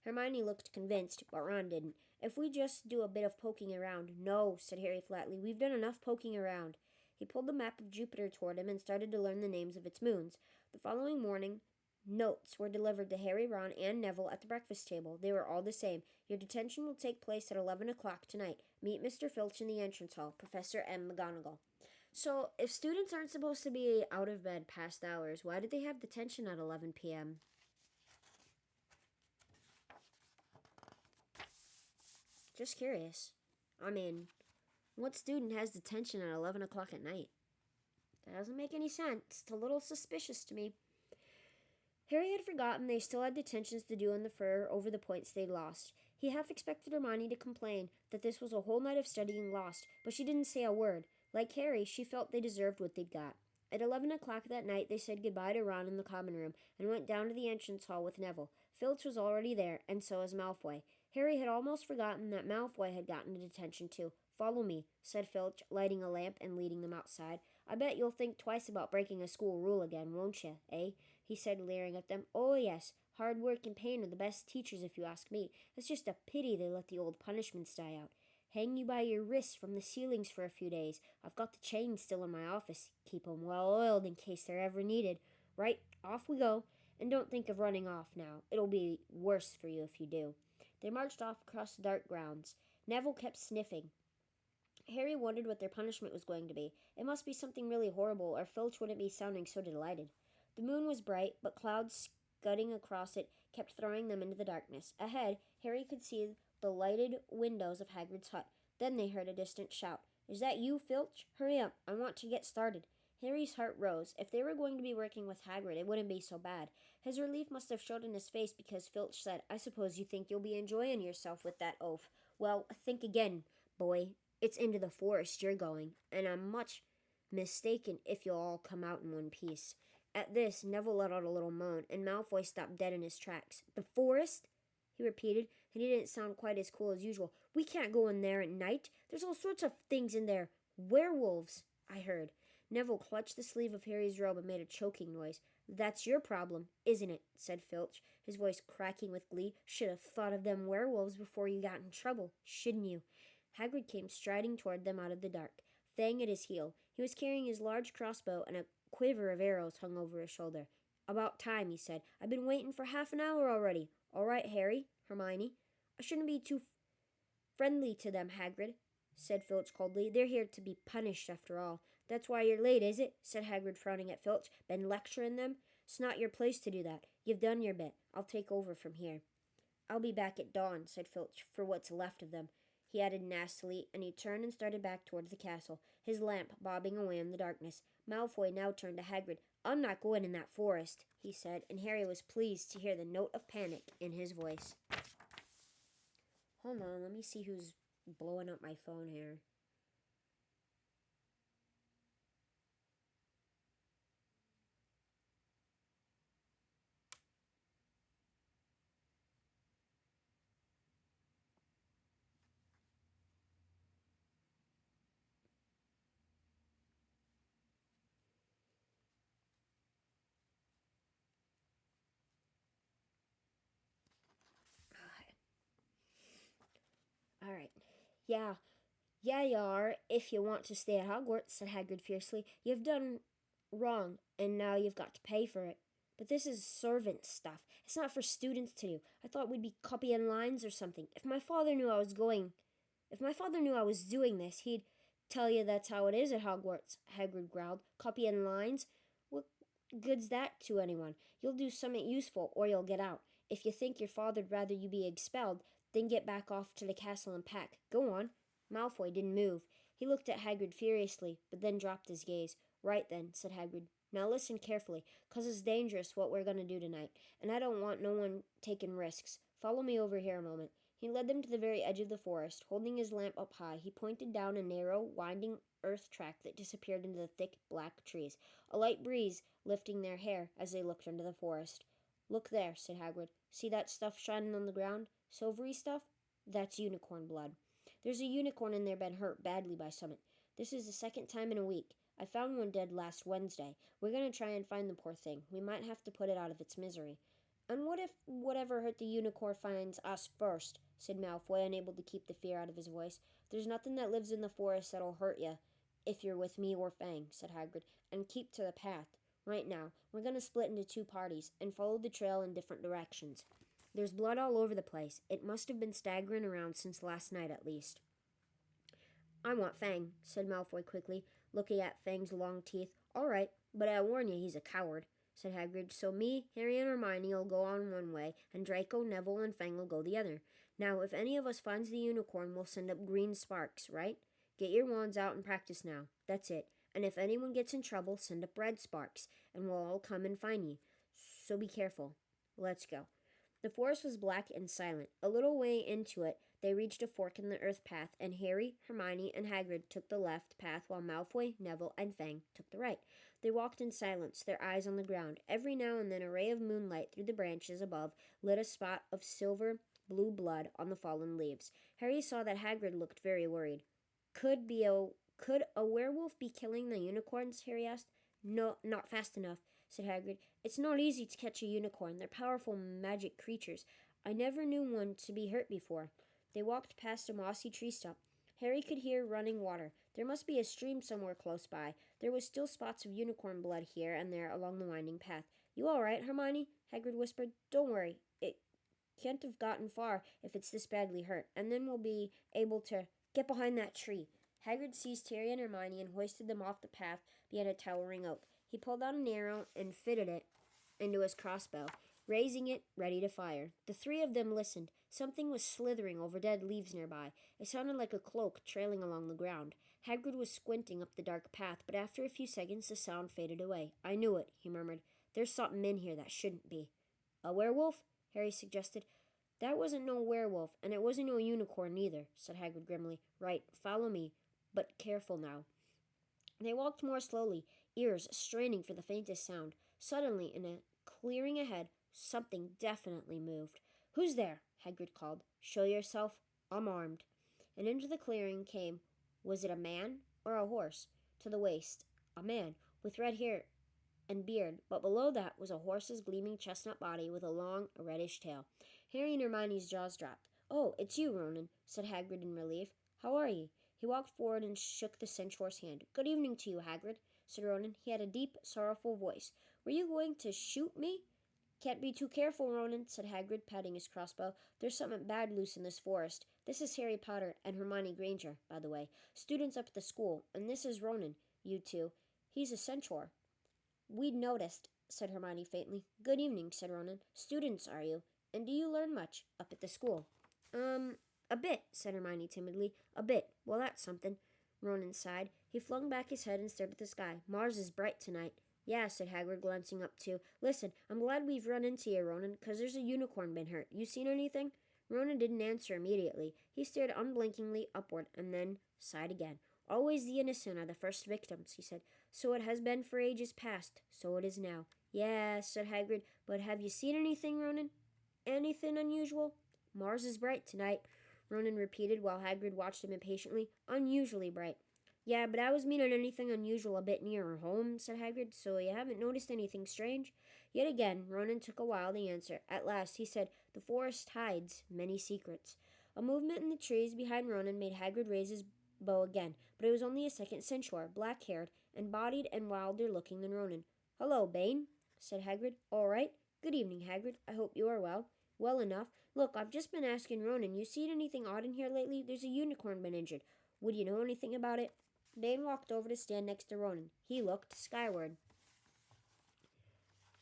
Hermione looked convinced, but Ron didn't. "If we just do a bit of poking around." "No," said Harry flatly. "We've done enough poking around." He pulled the map of Jupiter toward him and started to learn the names of its moons. The following morning, notes were delivered to Harry, Ron, and Neville at the breakfast table. They were all the same. "Your detention will take place at 11 o'clock tonight. Meet Mr. Filch in the entrance hall. Professor M. McGonagall." So, if students aren't supposed to be out of bed past hours, why did they have detention at 11 p.m.? Just curious. I mean, What student has detention at 11 o'clock at night? That doesn't make any sense. It's a little suspicious to me. Harry had forgotten they still had detentions to do on the fur over the points they'd lost. He half expected Hermione to complain that this was a whole night of studying lost, but she didn't say a word. Like Harry, she felt they deserved what they'd got. At 11 o'clock that night, they said goodbye to Ron in the common room and went down to the entrance hall with Neville. Filch was already there, and so was Malfoy. Harry had almost forgotten that Malfoy had gotten detention too. "Follow me," said Filch, lighting a lamp and leading them outside. "I bet you'll think twice about breaking a school rule again, won't you, eh?" he said, leering at them. "Oh, yes, hard work and pain are the best teachers, if you ask me. It's just a pity they let the old punishments die out. Hang you by your wrists from the ceilings for a few days. I've got the chains still in my office. Keep 'em well oiled in case they're ever needed. Right, off we go. And don't think of running off now. It'll be worse for you if you do." They marched off across the dark grounds. Neville kept sniffing. Harry wondered what their punishment was going to be. It must be something really horrible, or Filch wouldn't be sounding so delighted. The moon was bright, but clouds scudding across it kept throwing them into the darkness. Ahead, Harry could see the lighted windows of Hagrid's hut. Then they heard a distant shout. "Is that you, Filch? Hurry up, I want to get started." Harry's heart rose. If they were going to be working with Hagrid, it wouldn't be so bad. His relief must have showed in his face because Filch said, "I suppose you think you'll be enjoying yourself with that oaf. Well, think again, boy. It's into the forest you're going, and I'm much mistaken if you'll all come out in one piece." At this, Neville let out a little moan, and Malfoy stopped dead in his tracks. "The forest?" he repeated, and he didn't sound quite as cool as usual. "We can't go in there at night. There's all sorts of things in there. Werewolves, I heard." Neville clutched the sleeve of Harry's robe and made a choking noise. "That's your problem, isn't it?" said Filch, his voice cracking with glee. "Should have thought of them werewolves before you got in trouble, shouldn't you?" Hagrid came striding toward them out of the dark, Fang at his heel. He was carrying his large crossbow, and a quiver of arrows hung over his shoulder. "About time," he said. "I've been waiting for half an hour already." "All right, Harry, Hermione. I shouldn't be too friendly to them, Hagrid," said Filch coldly. "They're here to be punished, after all." "That's why you're late, is it?" said Hagrid, frowning at Filch. "Been lecturing them? It's not your place to do that. You've done your bit. I'll take over from here." "I'll be back at dawn," said Filch, "for what's left of them," he added nastily, and he turned and started back towards the castle, his lamp bobbing away in the darkness. Malfoy now turned to Hagrid. "I'm not going in that forest," he said, and Harry was pleased to hear the note of panic in his voice. Hold on, let me see who's blowing up my phone here. All right. Yeah, you are, if you want to stay at Hogwarts," said Hagrid fiercely. "You've done wrong, and now you've got to pay for it." "But this is servant stuff. It's not for students to do. I thought we'd be copying lines or something. If my father knew I was doing this, he'd tell you that's how it is at Hogwarts," Hagrid growled. "Copying lines? What good's that to anyone? You'll do something useful, or you'll get out. If you think your father'd rather you be expelled, then get back off to the castle and pack. Go on." Malfoy didn't move. He looked at Hagrid furiously, but then dropped his gaze. "Right then," said Hagrid. "Now listen carefully, 'cause it's dangerous what we're going to do tonight, and I don't want no one taking risks. Follow me over here a moment." He led them to the very edge of the forest. Holding his lamp up high, he pointed down a narrow, winding earth track that disappeared into the thick, black trees, a light breeze lifting their hair as they looked into the forest. "Look there," said Hagrid. "See that stuff shining on the ground? Silvery stuff? That's unicorn blood. There's a unicorn in there been hurt badly by something. This is the second time in a week. I found one dead last Wednesday. We're going to try and find the poor thing. We might have to put it out of its misery." "And what if whatever hurt the unicorn finds us first?" said Malfoy, unable to keep the fear out of his voice. "There's nothing that lives in the forest that'll hurt you if you're with me or Fang," said Hagrid, "and keep to the path. Right now, we're going to split into two parties and follow the trail in different directions. There's blood all over the place. It must have been staggering around since last night at least." "I want Fang," said Malfoy quickly, looking at Fang's long teeth. "All right, but I warn you he's a coward," said Hagrid. "So me, Harry, and Hermione'll go on one way, and Draco, Neville, and Fang will go the other. Now, if any of us finds the unicorn, we'll send up green sparks, right?" Get your wands out and practice now. That's it. And if anyone gets in trouble, send up red sparks, and we'll all come and find you. So be careful. Let's go." The forest was black and silent. A little way into it, they reached a fork in the earth path, and Harry, Hermione, and Hagrid took the left path while Malfoy, Neville, and Fang took the right. They walked in silence, their eyes on the ground. Every now and then a ray of moonlight through the branches above lit a spot of silver blue blood on the fallen leaves. Harry saw that Hagrid looked very worried. Could a werewolf be killing the unicorns?" Harry asked. "No, not fast enough," said Hagrid. "It's not easy to catch a unicorn. They're powerful magic creatures. I never knew one to be hurt before." They walked past a mossy tree stump. Harry could hear running water. There must be a stream somewhere close by. There was still spots of unicorn blood here and there along the winding path. "You all right, Hermione?" Hagrid whispered. "Don't worry. It can't have gotten far if it's this badly hurt, and then we'll be able to get behind that tree." Hagrid seized Harry and Hermione and hoisted them off the path behind a towering oak. He pulled out an arrow and fitted it into his crossbow, raising it ready to fire. The three of them listened. Something was slithering over dead leaves nearby. It sounded like a cloak trailing along the ground. Hagrid was squinting up the dark path, but after a few seconds the sound faded away. "I knew it," he murmured. "There's something in here that shouldn't be." "A werewolf?" Harry suggested. "That wasn't no werewolf, and it wasn't no unicorn either," said Hagrid grimly. "Right, follow me. But careful now." They walked more slowly, ears straining for the faintest sound. Suddenly, in a clearing ahead, something definitely moved. "Who's there?" Hagrid called. "Show yourself. I'm armed." And into the clearing came, was it a man or a horse? To the waist, a man, with red hair and beard, but below that was a horse's gleaming chestnut body with a long, reddish tail. Harry and Hermione's jaws dropped. "Oh, it's you, Ronan," said Hagrid in relief. "How are you?" He walked forward and shook the centaur's hand. "Good evening to you, Hagrid," said Ronan. He had a deep, sorrowful voice. "Were you going to shoot me?" "Can't be too careful, Ronan," said Hagrid, patting his crossbow. "There's something bad loose in this forest. This is Harry Potter and Hermione Granger, by the way, students up at the school, and this is Ronan, you two. He's a centaur." "We'd noticed," said Hermione faintly. "Good evening," said Ronan. "Students, are you? And do you learn much up at the school?" A bit," said Hermione timidly. "A bit. Well, that's something." Ronan sighed. He flung back his head and stared at the sky. "Mars is bright tonight." "Yeah," said Hagrid, glancing up too. "Listen, I'm glad we've run into you, Ronan, 'cause there's a unicorn been hurt. You seen anything?" Ronan didn't answer immediately. He stared unblinkingly upward and then sighed again. "Always the innocent are the first victims," he said. "So it has been for ages past. So it is now." "Yeah," said Hagrid. "But have you seen anything, Ronan? Anything unusual?" "Mars is bright tonight," Ronan repeated while Hagrid watched him impatiently. "Unusually bright." "Yeah, but I was meaning anything unusual a bit nearer home," said Hagrid. "So you haven't noticed anything strange?" Yet again, Ronan took a while to answer. At last, he said, "The forest hides many secrets." A movement in the trees behind Ronan made Hagrid raise his bow again, but it was only a second centaur, black-haired and bodied and wilder looking than Ronan. "Hello, Bane," said Hagrid. "All right. Good evening, Hagrid. I hope you are well." "Well enough. Look, I've just been asking Ronan, you seen anything odd in here lately? There's a unicorn been injured. Would you know anything about it?" Bane walked over to stand next to Ronan. He looked skyward.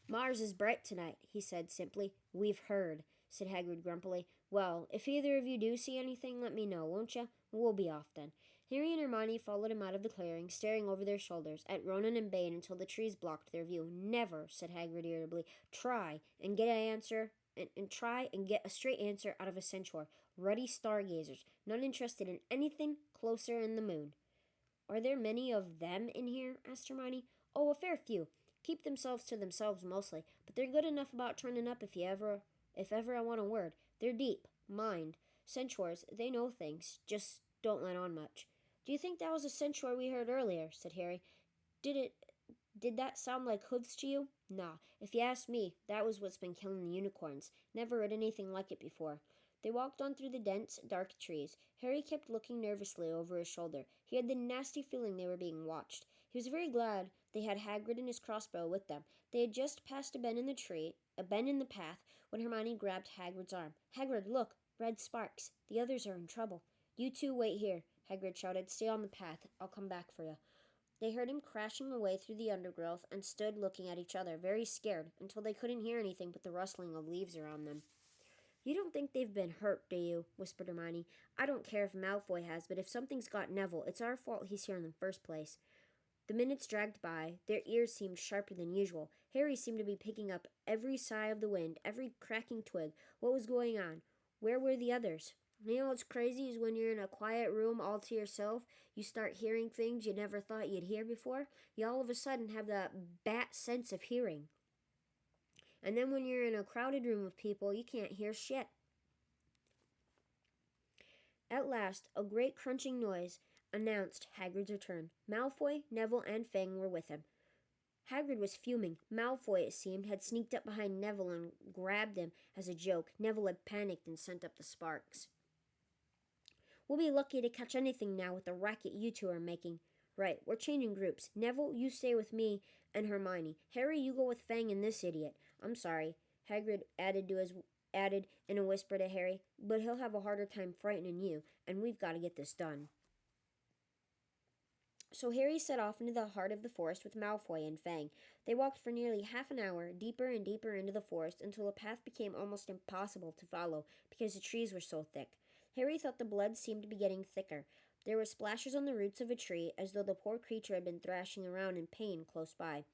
"Mars is bright tonight," he said simply. "We've heard," said Hagrid grumpily. "Well, if either of you do see anything, let me know, won't you? We'll be off then." Harry and Hermione followed him out of the clearing, staring over their shoulders at Ronan and Bane until the trees blocked their view. "Never," said Hagrid irritably, "try and get an answer and try and get a straight answer out of a centaur. Ruddy stargazers, not interested in anything closer in the moon." "Are there many of them in here?" asked Hermione. "Oh, a fair few. Keep themselves to themselves mostly, but they're good enough about turning up if ever I want a word. They're deep, mind. Centaurs, they know things, just don't let on much." "Do you think that was a centaur we heard earlier?" said Harry. Did that sound like hooves to you?" "Nah. If you ask me, that was what's been killing the unicorns. Never heard anything like it before." They walked on through the dense, dark trees. Harry kept looking nervously over his shoulder. He had the nasty feeling they were being watched. He was very glad they had Hagrid and his crossbow with them. They had just passed a bend in the path, when Hermione grabbed Hagrid's arm. "Hagrid, look! Red sparks. The others are in trouble." "You two wait here," Hagrid shouted. "Stay on the path. I'll come back for you." They heard him crashing away through the undergrowth and stood looking at each other, very scared, until they couldn't hear anything but the rustling of leaves around them. "You don't think they've been hurt, do you?" whispered Hermione. "I don't care if Malfoy has, but if something's got Neville, it's our fault he's here in the first place." The minutes dragged by. Their ears seemed sharper than usual. Harry seemed to be picking up every sigh of the wind, every cracking twig. What was going on? Where were the others? You know what's crazy is when you're in a quiet room all to yourself, you start hearing things you never thought you'd hear before. You all of a sudden have that bat sense of hearing. And then when you're in a crowded room of people, you can't hear shit. At last, a great crunching noise announced Hagrid's return. Malfoy, Neville, and Fang were with him. Hagrid was fuming. Malfoy, it seemed, had sneaked up behind Neville and grabbed him as a joke. Neville had panicked and sent up the sparks. "We'll be lucky to catch anything now with the racket you two are making." "Right, we're changing groups. Neville, you stay with me and Hermione. Harry, you go with Fang and this idiot." "I'm sorry," Hagrid added in a whisper to Harry, "but he'll have a harder time frightening you, and we've got to get this done." So Harry set off into the heart of the forest with Malfoy and Fang. They walked for nearly half an hour, deeper and deeper into the forest, until the path became almost impossible to follow because the trees were so thick. Harry thought the blood seemed to be getting thicker. There were splashes on the roots of a tree, as though the poor creature had been thrashing around in pain close by.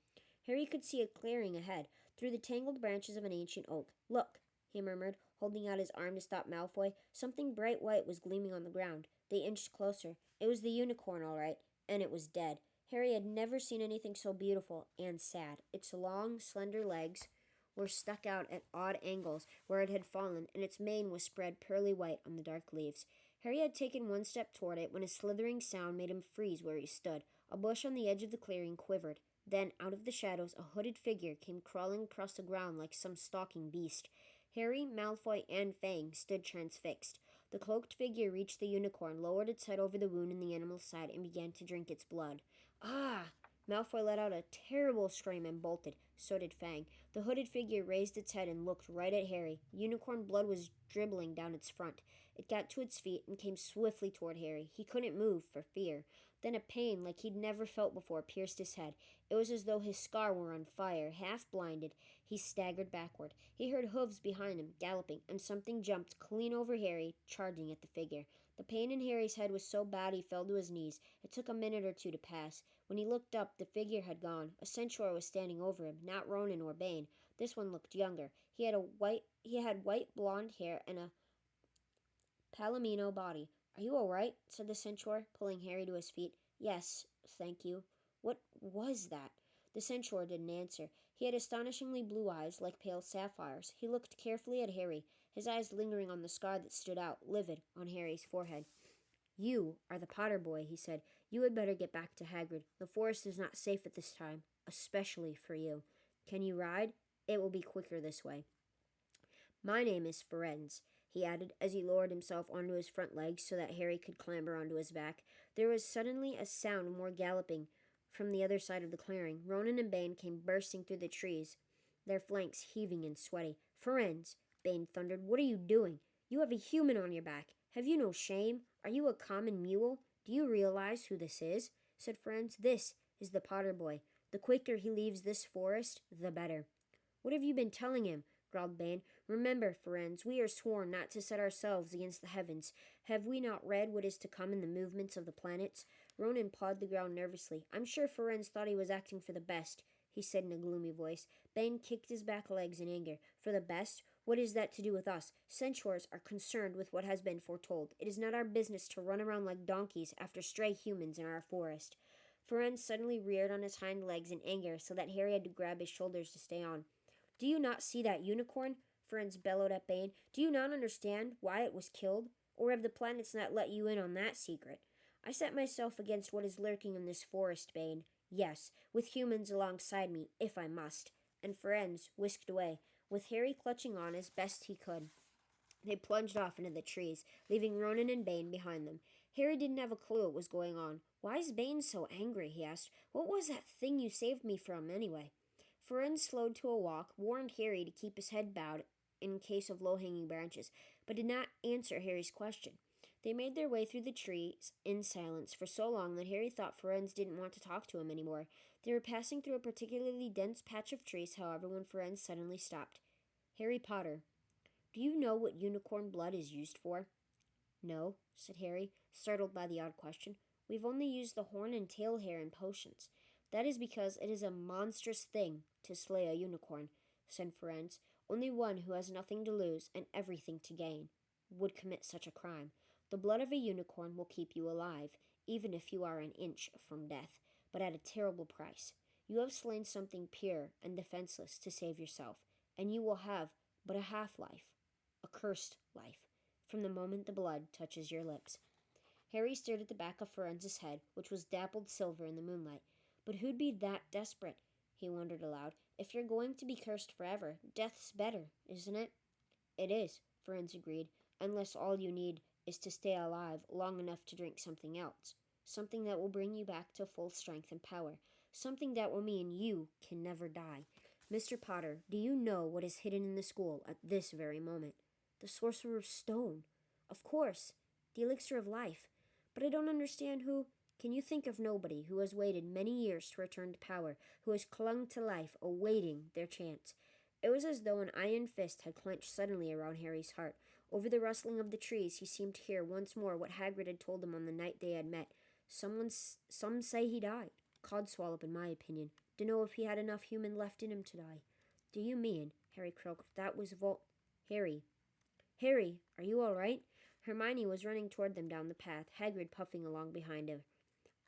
Harry could see a clearing ahead, through the tangled branches of an ancient oak. "Look," he murmured, holding out his arm to stop Malfoy. Something bright white was gleaming on the ground. They inched closer. It was the unicorn, all right. And it was dead. Harry had never seen anything so beautiful and sad. Its long, slender legs were stuck out at odd angles where it had fallen, and its mane was spread pearly white on the dark leaves. Harry had taken one step toward it when a slithering sound made him freeze where he stood. A bush on the edge of the clearing quivered. Then, out of the shadows, a hooded figure came crawling across the ground like some stalking beast. Harry, Malfoy, and Fang stood transfixed. The cloaked figure reached the unicorn, lowered its head over the wound in the animal's side, and began to drink its blood. "Ah!" Malfoy let out a terrible scream and bolted. So did Fang. The hooded figure raised its head and looked right at Harry. Unicorn blood was dribbling down its front. It got to its feet and came swiftly toward Harry. He couldn't move for fear. Then a pain like he'd never felt before pierced his head. It was as though his scar were on fire. Half blinded, he staggered backward. He heard hooves behind him, galloping, and something jumped clean over Harry, charging at the figure. The pain in Harry's head was so bad he fell to his knees. It took a minute or two to pass. When he looked up, the figure had gone. A centaur was standing over him, not Ronan or Bane. This one looked younger. He had white blonde hair and a palomino body. "Are you all right?" said the centaur, pulling Harry to his feet. "Yes, thank you." "What was that?" The centaur didn't answer. He had astonishingly blue eyes, like pale sapphires. He looked carefully at Harry, his eyes lingering on the scar that stood out, livid, on Harry's forehead. "You are the Potter boy," he said. "You had better get back to Hagrid. The forest is not safe at this time, especially for you. Can you ride? It will be quicker this way." "My name is Firenze," he added, as he lowered himself onto his front legs so that Harry could clamber onto his back. There was suddenly a sound of more galloping from the other side of the clearing. Ronan and Bane came bursting through the trees, their flanks heaving and sweaty. "Firenze," Bane thundered, "what are you doing? You have a human on your back. Have you no shame? Are you a common mule? Do you realize who this is?" said Firenze. "This is the Potter boy. The quicker he leaves this forest, the better." "What have you been telling him?" growled Bane. "Remember, Firenze, we are sworn not to set ourselves against the heavens. Have we not read what is to come in the movements of the planets?" Ronan pawed the ground nervously. "I'm sure Firenze thought he was acting for the best," he said in a gloomy voice. Bane kicked his back legs in anger. "For the best? What is that to do with us? Centaurs are concerned with what has been foretold. It is not our business to run around like donkeys after stray humans in our forest." Firenze suddenly reared on his hind legs in anger so that Harry had to grab his shoulders to stay on. "Do you not see that unicorn?" Firenze bellowed at Bane. "Do you not understand why it was killed? Or have the planets not let you in on that secret? I set myself against what is lurking in this forest, Bane. Yes, with humans alongside me, if I must." And Firenze whisked away, with Harry clutching on as best he could. They plunged off into the trees, leaving Ronan and Bane behind them. Harry didn't have a clue what was going on. "Why is Bane so angry?" he asked. "What was that thing you saved me from, anyway?" Firenze slowed to a walk, warned Harry to keep his head bowed in case of low-hanging branches, but did not answer Harry's question. They made their way through the trees in silence for so long that Harry thought Firenze didn't want to talk to him anymore. They were passing through a particularly dense patch of trees, however, when Firenze suddenly stopped. "Harry Potter," Do you know what unicorn blood is used for?" "No," said Harry, startled by the odd question. "We've only used the horn and tail hair in potions." "That is because it is a monstrous thing to slay a unicorn," said Firenze. "Only one who has nothing to lose and everything to gain would commit such a crime. The blood of a unicorn will keep you alive, even if you are an inch from death, but at a terrible price. You have slain something pure and defenseless to save yourself, and you will have but a half-life, a cursed life, from the moment the blood touches your lips." Harry stared at the back of Firenze's head, which was dappled silver in the moonlight. "But who'd be that desperate?" he wondered aloud. "If you're going to be cursed forever, death's better, isn't it?" "It is," Firenze agreed, "unless all you need is to stay alive long enough to drink something else. Something that will bring you back to full strength and power. Something that will mean you can never die. Mr. Potter, do you know what is hidden in the school at this very moment?" "The Sorcerer's Stone." "Of course. The elixir of life. But I don't understand who. Can you think of nobody who has waited many years to return to power, who has clung to life, awaiting their chance?" It was as though an iron fist had clenched suddenly around Harry's heart. Over the rustling of the trees he seemed to hear once more what Hagrid had told him on the night they had met. Some say he died. Codswallop, in my opinion. Dunno if he had enough human left in him to die." "Do you mean," Harry croaked, "that was Harry. Harry, are you all right?" Hermione was running toward them down the path, Hagrid puffing along behind her.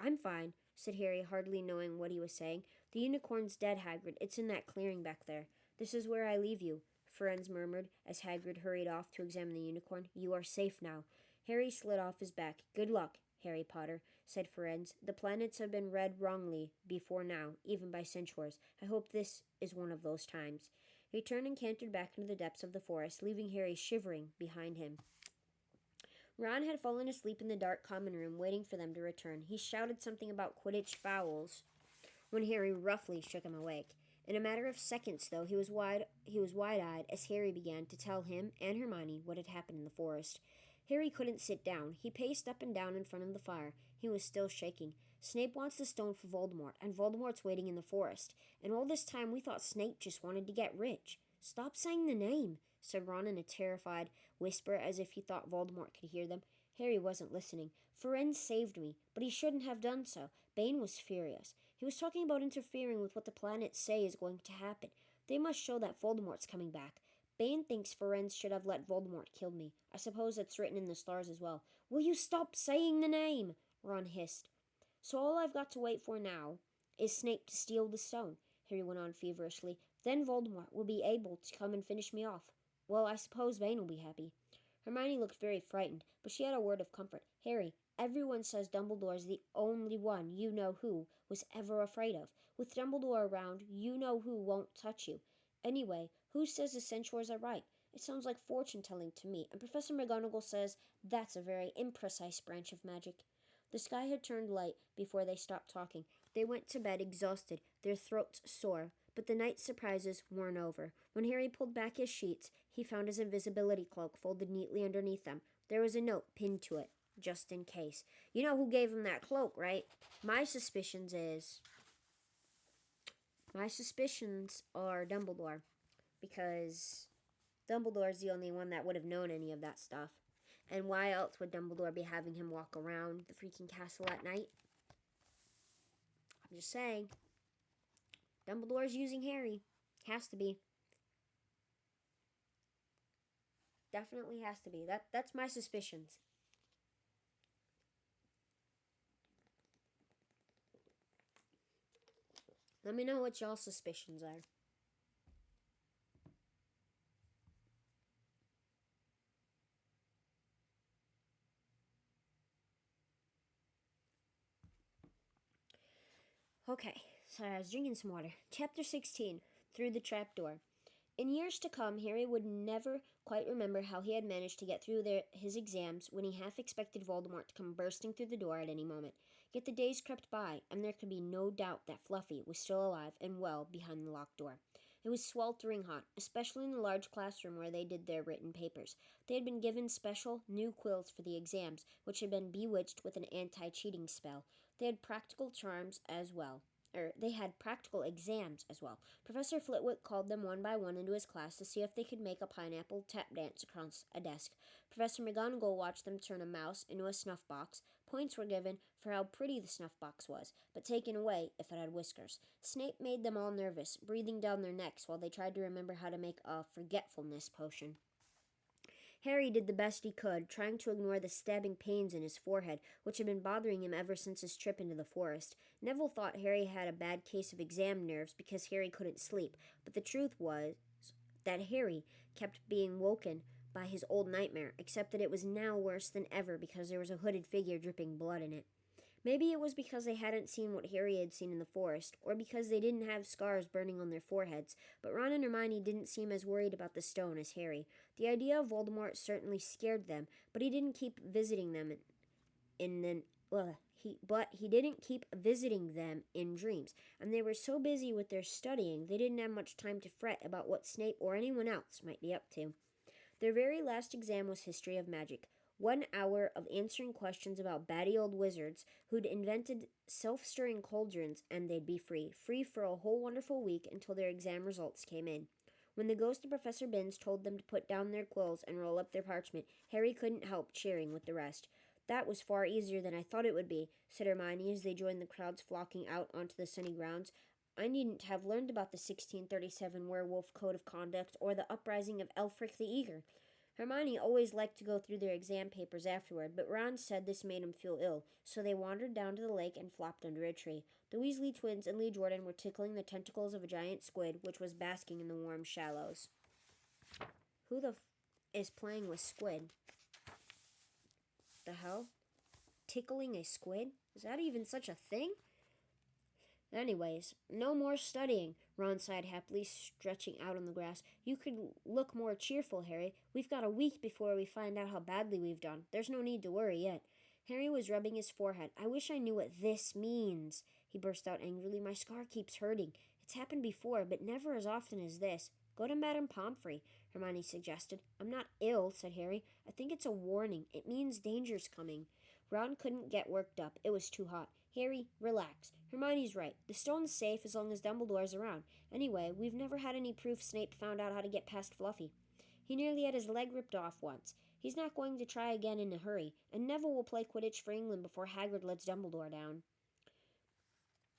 "I'm fine," said Harry, hardly knowing what he was saying. "The unicorn's dead, Hagrid. It's in that clearing back there." "This is where I leave you," Firenze murmured as Hagrid hurried off to examine the unicorn. "You are safe now." Harry slid off his back. "Good luck, Harry Potter," said Firenze. "The planets have been read wrongly before now, even by censors. I hope this is one of those times." He turned and cantered back into the depths of the forest, leaving Harry shivering behind him. Ron had fallen asleep in the dark common room, waiting for them to return. He shouted something about Quidditch fouls when Harry roughly shook him awake. In a matter of seconds, though, he was wide-eyed as Harry began to tell him and Hermione what had happened in the forest. Harry couldn't sit down. He paced up and down in front of the fire. He was still shaking. "Snape wants the stone for Voldemort, and Voldemort's waiting in the forest. And all this time we thought Snape just wanted to get rich." "Stop saying the name," said Ron in a terrified whisper, as if he thought Voldemort could hear them. Harry wasn't listening. "Firenze saved me, but he shouldn't have done so." Bane was furious. "He was talking about interfering with what the planets say is going to happen. They must show that Voldemort's coming back. Bane thinks Firenze should have let Voldemort kill me. I suppose it's written in the stars as well." "Will you stop saying the name?" Ron hissed. "So all I've got to wait for now is Snape to steal the stone," Harry went on feverishly. "Then Voldemort will be able to come and finish me off. Well, I suppose Bane will be happy." Hermione looked very frightened, but she had a word of comfort. "Harry, everyone says Dumbledore's the only one you-know-who was ever afraid of. With Dumbledore around, you-know-who won't touch you. Anyway, who says the centaurs are right? It sounds like fortune-telling to me, and Professor McGonagall says that's a very imprecise branch of magic." The sky had turned light before they stopped talking. They went to bed exhausted, their throats sore, but the night's surprises weren't over. When Harry pulled back his sheets, he found his invisibility cloak folded neatly underneath them. There was a note pinned to it, just in case. "You know who gave him that cloak, right? My suspicions are Dumbledore, because Dumbledore's the only one that would have known any of that stuff. And why else would Dumbledore be having him walk around the freaking castle at night? I'm just saying. Dumbledore's using Harry. Has to be. Definitely has to be. That's my suspicions." Let me know what y'all's suspicions are. Okay, so I was drinking some water. Chapter 16, Through the Trapdoor. In years to come, Harry would never quite remember how he had managed to get through his exams when he half expected Voldemort to come bursting through the door at any moment. Yet the days crept by, and there could be no doubt that Fluffy was still alive and well behind the locked door. It was sweltering hot, especially in the large classroom where they did their written papers. They had been given special new quills for the exams, which had been bewitched with an anti-cheating spell. They had practical charms as well. they had practical exams as well. Professor Flitwick called them one by one into his class to see if they could make a pineapple tap dance across a desk. Professor McGonagall watched them turn a mouse into a snuff box. Points were given for how pretty the snuff box was, but taken away if it had whiskers. Snape made them all nervous, breathing down their necks while they tried to remember how to make a forgetfulness potion. Harry did the best he could, trying to ignore the stabbing pains in his forehead, which had been bothering him ever since his trip into the forest. Neville thought Harry had a bad case of exam nerves because Harry couldn't sleep, but the truth was that Harry kept being woken by his old nightmare, except that it was now worse than ever because there was a hooded figure dripping blood in it. Maybe it was because they hadn't seen what Harry had seen in the forest, or because they didn't have scars burning on their foreheads, but Ron and Hermione didn't seem as worried about the stone as Harry. The idea of Voldemort certainly scared them, but he didn't keep visiting them he didn't keep visiting them in dreams, and they were so busy with their studying they didn't have much time to fret about what Snape or anyone else might be up to. Their very last exam was History of Magic. 1 hour of answering questions about batty old wizards who'd invented self-stirring cauldrons, and they'd be free for a whole wonderful week until their exam results came in. When the ghost of Professor Binns told them to put down their quills and roll up their parchment, Harry couldn't help cheering with the rest. "That was far easier than I thought it would be," said Hermione as they joined the crowds flocking out onto the sunny grounds. "I needn't have learned about the 1637 Werewolf Code of Conduct or the uprising of Elfric the Eager." Hermione always liked to go through their exam papers afterward, but Ron said this made him feel ill, so they wandered down to the lake and flopped under a tree. The Weasley twins and Lee Jordan were tickling the tentacles of a giant squid, which was basking in the warm shallows. Who the is playing with squid? The hell? Tickling a squid? Is that even such a thing? Anyways, no more studying, Ron sighed happily, stretching out on the grass. "You could look more cheerful, Harry. We've got a week before we find out how badly we've done. There's no need to worry yet." Harry was rubbing his forehead. "I wish I knew what this means," he burst out angrily. "My scar keeps hurting. It's happened before, but never as often as this." "Go to Madame Pomfrey," Hermione suggested. "I'm not ill," said Harry. "I think it's a warning. It means danger's coming." Ron couldn't get worked up. It was too hot. "Harry, relax. Hermione's right. The stone's safe as long as Dumbledore's around. Anyway, we've never had any proof Snape found out how to get past Fluffy. He nearly had his leg ripped off once. He's not going to try again in a hurry, and Neville will play Quidditch for England before Hagrid lets Dumbledore down."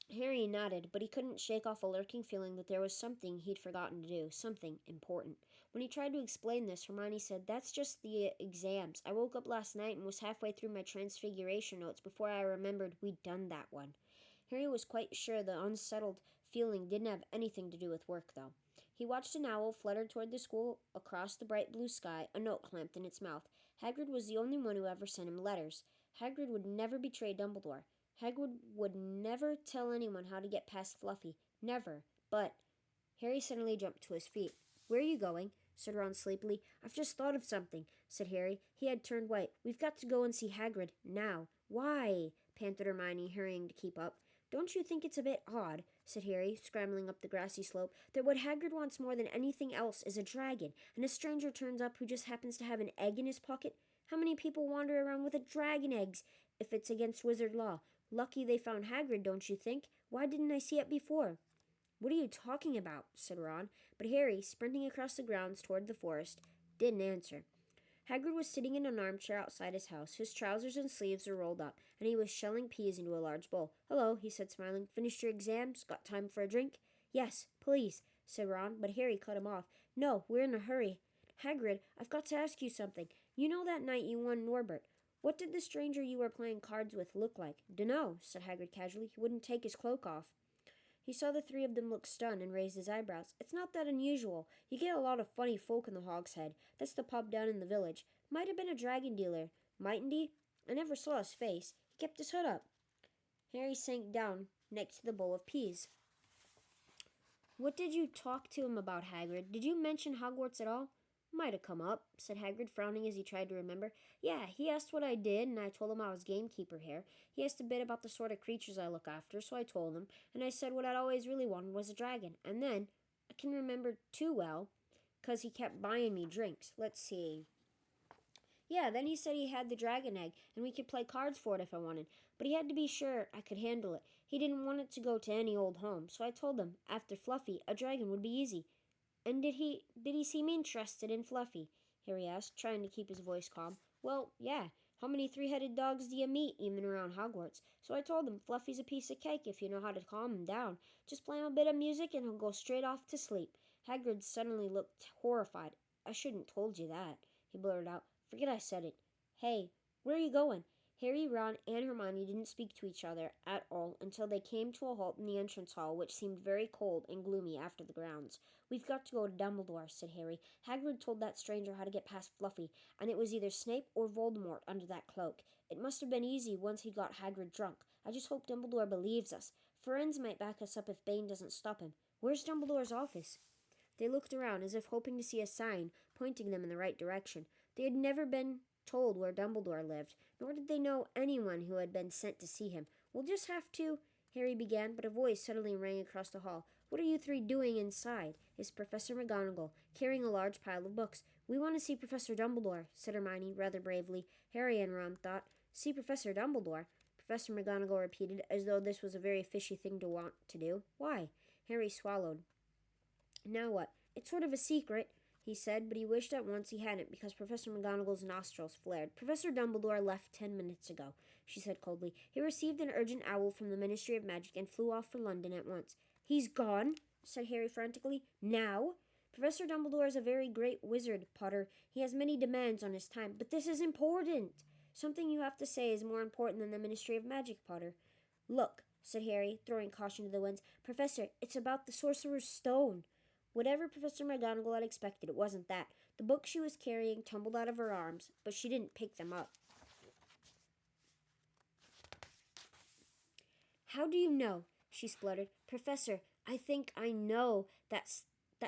Harry nodded, but he couldn't shake off a lurking feeling that there was something he'd forgotten to do, something important. When he tried to explain this, Hermione said, "That's just the exams. I woke up last night and was halfway through my transfiguration notes before I remembered we'd done that one." Harry was quite sure the unsettled feeling didn't have anything to do with work, though. He watched an owl flutter toward the school across the bright blue sky, a note clamped in its mouth. Hagrid was the only one who ever sent him letters. Hagrid would never betray Dumbledore. Hagrid would never tell anyone how to get past Fluffy. Never. But Harry suddenly jumped to his feet. "Where are you going?" said Ron sleepily. "I've just thought of something," said Harry. He had turned white. "We've got to go and see Hagrid now." "Why?" panted Hermione, hurrying to keep up. "Don't you think it's a bit odd," said Harry, scrambling up the grassy slope, "that what Hagrid wants more than anything else is a dragon, and a stranger turns up who just happens to have an egg in his pocket? How many people wander around with a dragon eggs if it's against wizard law? Lucky they found Hagrid, don't you think? Why didn't I see it before?" "What are you talking about?" said Ron, but Harry, sprinting across the grounds toward the forest, didn't answer. Hagrid was sitting in an armchair outside his house. His trousers and sleeves were rolled up, and he was shelling peas into a large bowl. "Hello," he said, smiling. "Finished your exams? Got time for a drink?" "Yes, please," said Ron, but Harry cut him off. "No, we're in a hurry. Hagrid, I've got to ask you something. You know that night you won Norbert. What did the stranger you were playing cards with look like?" "Dunno," said Hagrid casually. "He wouldn't take his cloak off." He saw the three of them look stunned and raised his eyebrows. "It's not that unusual. You get a lot of funny folk in the Hog's Head. That's the pub down in the village. Might have been a dragon dealer. Mightn't he? I never saw his face. He kept his hood up." Harry sank down next to the bowl of peas. "What did you talk to him about, Hagrid? Did you mention Hogwarts at all?" "Might have come up," said Hagrid, frowning as he tried to remember. "Yeah, he asked what I did, and I told him I was gamekeeper here. He asked a bit about the sort of creatures I look after, so I told him, and I said what I'd always really wanted was a dragon. And then, I can remember too well, 'cause he kept buying me drinks. Let's see. Yeah, then he said he had the dragon egg, and we could play cards for it if I wanted, but he had to be sure I could handle it. He didn't want it to go to any old home, so I told him, after Fluffy, a dragon would be easy. And did he seem interested in Fluffy? Harry asked, trying to keep his voice calm. Well, yeah. How many three-headed dogs do you meet even around Hogwarts? So I told him Fluffy's a piece of cake if you know how to calm him down. Just play him a bit of music and he'll go straight off to sleep. Hagrid suddenly looked horrified. I shouldn't told you that, he blurted out. Forget I said it. Hey, where are you going? Harry, Ron, and Hermione didn't speak to each other at all until they came to a halt in the entrance hall, which seemed very cold and gloomy after the grounds. We've got to go to Dumbledore, said Harry. Hagrid told that stranger how to get past Fluffy, and it was either Snape or Voldemort under that cloak. It must have been easy once he got Hagrid drunk. I just hope Dumbledore believes us. Firenze might back us up if Bane doesn't stop him. Where's Dumbledore's office? They looked around as if hoping to see a sign pointing them in the right direction. They had never been told where Dumbledore lived, nor did they know anyone who had been sent to see him. We'll just have to, Harry began, but a voice suddenly rang across the hall. What are you three doing inside? Is Professor McGonagall, carrying a large pile of books. We want to see Professor Dumbledore, said Hermione rather bravely. Harry and Ron thought, see Professor Dumbledore? Professor McGonagall repeated, as though this was a very fishy thing to want to do. Why? Harry swallowed. Now what? It's sort of a secret, he said, but he wished at once he hadn't because Professor McGonagall's nostrils flared. Professor Dumbledore left 10 minutes ago, she said coldly. He received an urgent owl from the Ministry of Magic and flew off for London at once. He's gone, said Harry frantically. Now? Professor Dumbledore is a very great wizard, Potter. He has many demands on his time, but this is important. Something you have to say is more important than the Ministry of Magic, Potter. Look, said Harry, throwing caution to the winds. Professor, it's about the Sorcerer's Stone. Whatever Professor McGonagall had expected, it wasn't that. The books she was carrying tumbled out of her arms, but she didn't pick them up. How do you know? She spluttered. Professor, I think I know that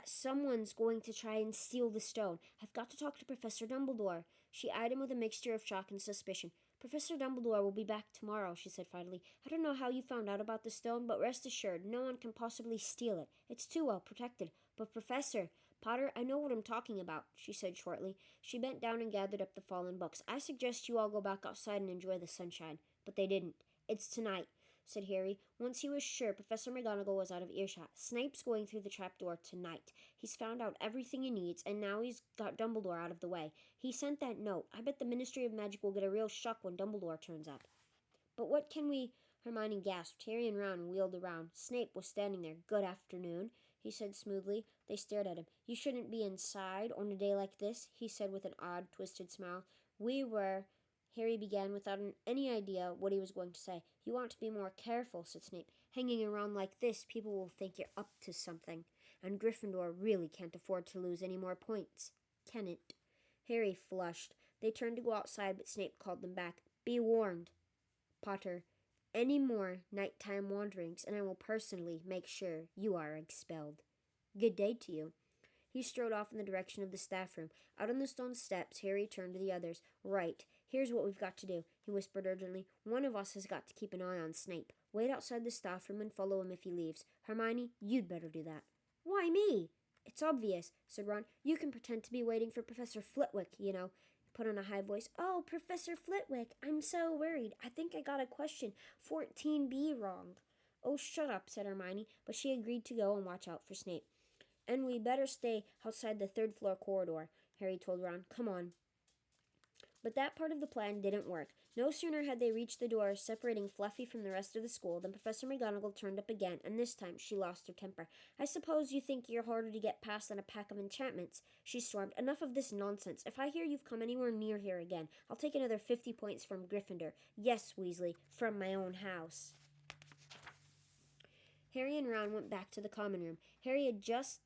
someone's going to try and steal the stone. I've got to talk to Professor Dumbledore. She eyed him with a mixture of shock and suspicion. Professor Dumbledore will be back tomorrow, she said finally. I don't know how you found out about the stone, but rest assured, no one can possibly steal it. It's too well protected. But Professor, Potter, I know what I'm talking about, she said shortly. She bent down and gathered up the fallen books. I suggest you all go back outside and enjoy the sunshine. But they didn't. It's tonight, said Harry, once he was sure Professor McGonagall was out of earshot. Snape's going through the trapdoor tonight. He's found out everything he needs, and now he's got Dumbledore out of the way. He sent that note. I bet the Ministry of Magic will get a real shock when Dumbledore turns up. But what can we... Hermione gasped. Harry and Ron wheeled around. Snape was standing there. Good afternoon, he said smoothly. They stared at him. You shouldn't be inside on a day like this, he said with an odd, twisted smile. We were... Harry began without any idea what he was going to say. You ought to be more careful, said Snape. Hanging around like this, people will think you're up to something. And Gryffindor really can't afford to lose any more points, can it? Harry flushed. They turned to go outside, but Snape called them back. Be warned, Potter. Any more nighttime wanderings, and I will personally make sure you are expelled. Good day to you. He strode off in the direction of the staff room. Out on the stone steps, Harry turned to the others. Right. Here's what we've got to do, he whispered urgently. One of us has got to keep an eye on Snape. Wait outside the staff room and follow him if he leaves. Hermione, you'd better do that. Why me? It's obvious, said Ron. You can pretend to be waiting for Professor Flitwick, you know. He put on a high voice. Oh, Professor Flitwick, I'm so worried. I think I got a question 14B wrong. Oh, shut up, said Hermione, but she agreed to go and watch out for Snape. And we better stay outside the third-floor corridor, Harry told Ron. Come on. But that part of the plan didn't work. No sooner had they reached the door separating Fluffy from the rest of the school than Professor McGonagall turned up again, and this time she lost her temper. I suppose you think you're harder to get past than a pack of enchantments, she stormed. Enough of this nonsense. If I hear you've come anywhere near here again, I'll take another 50 points from Gryffindor. Yes, Weasley, from my own house. Harry and Ron went back to the common room. Harry had just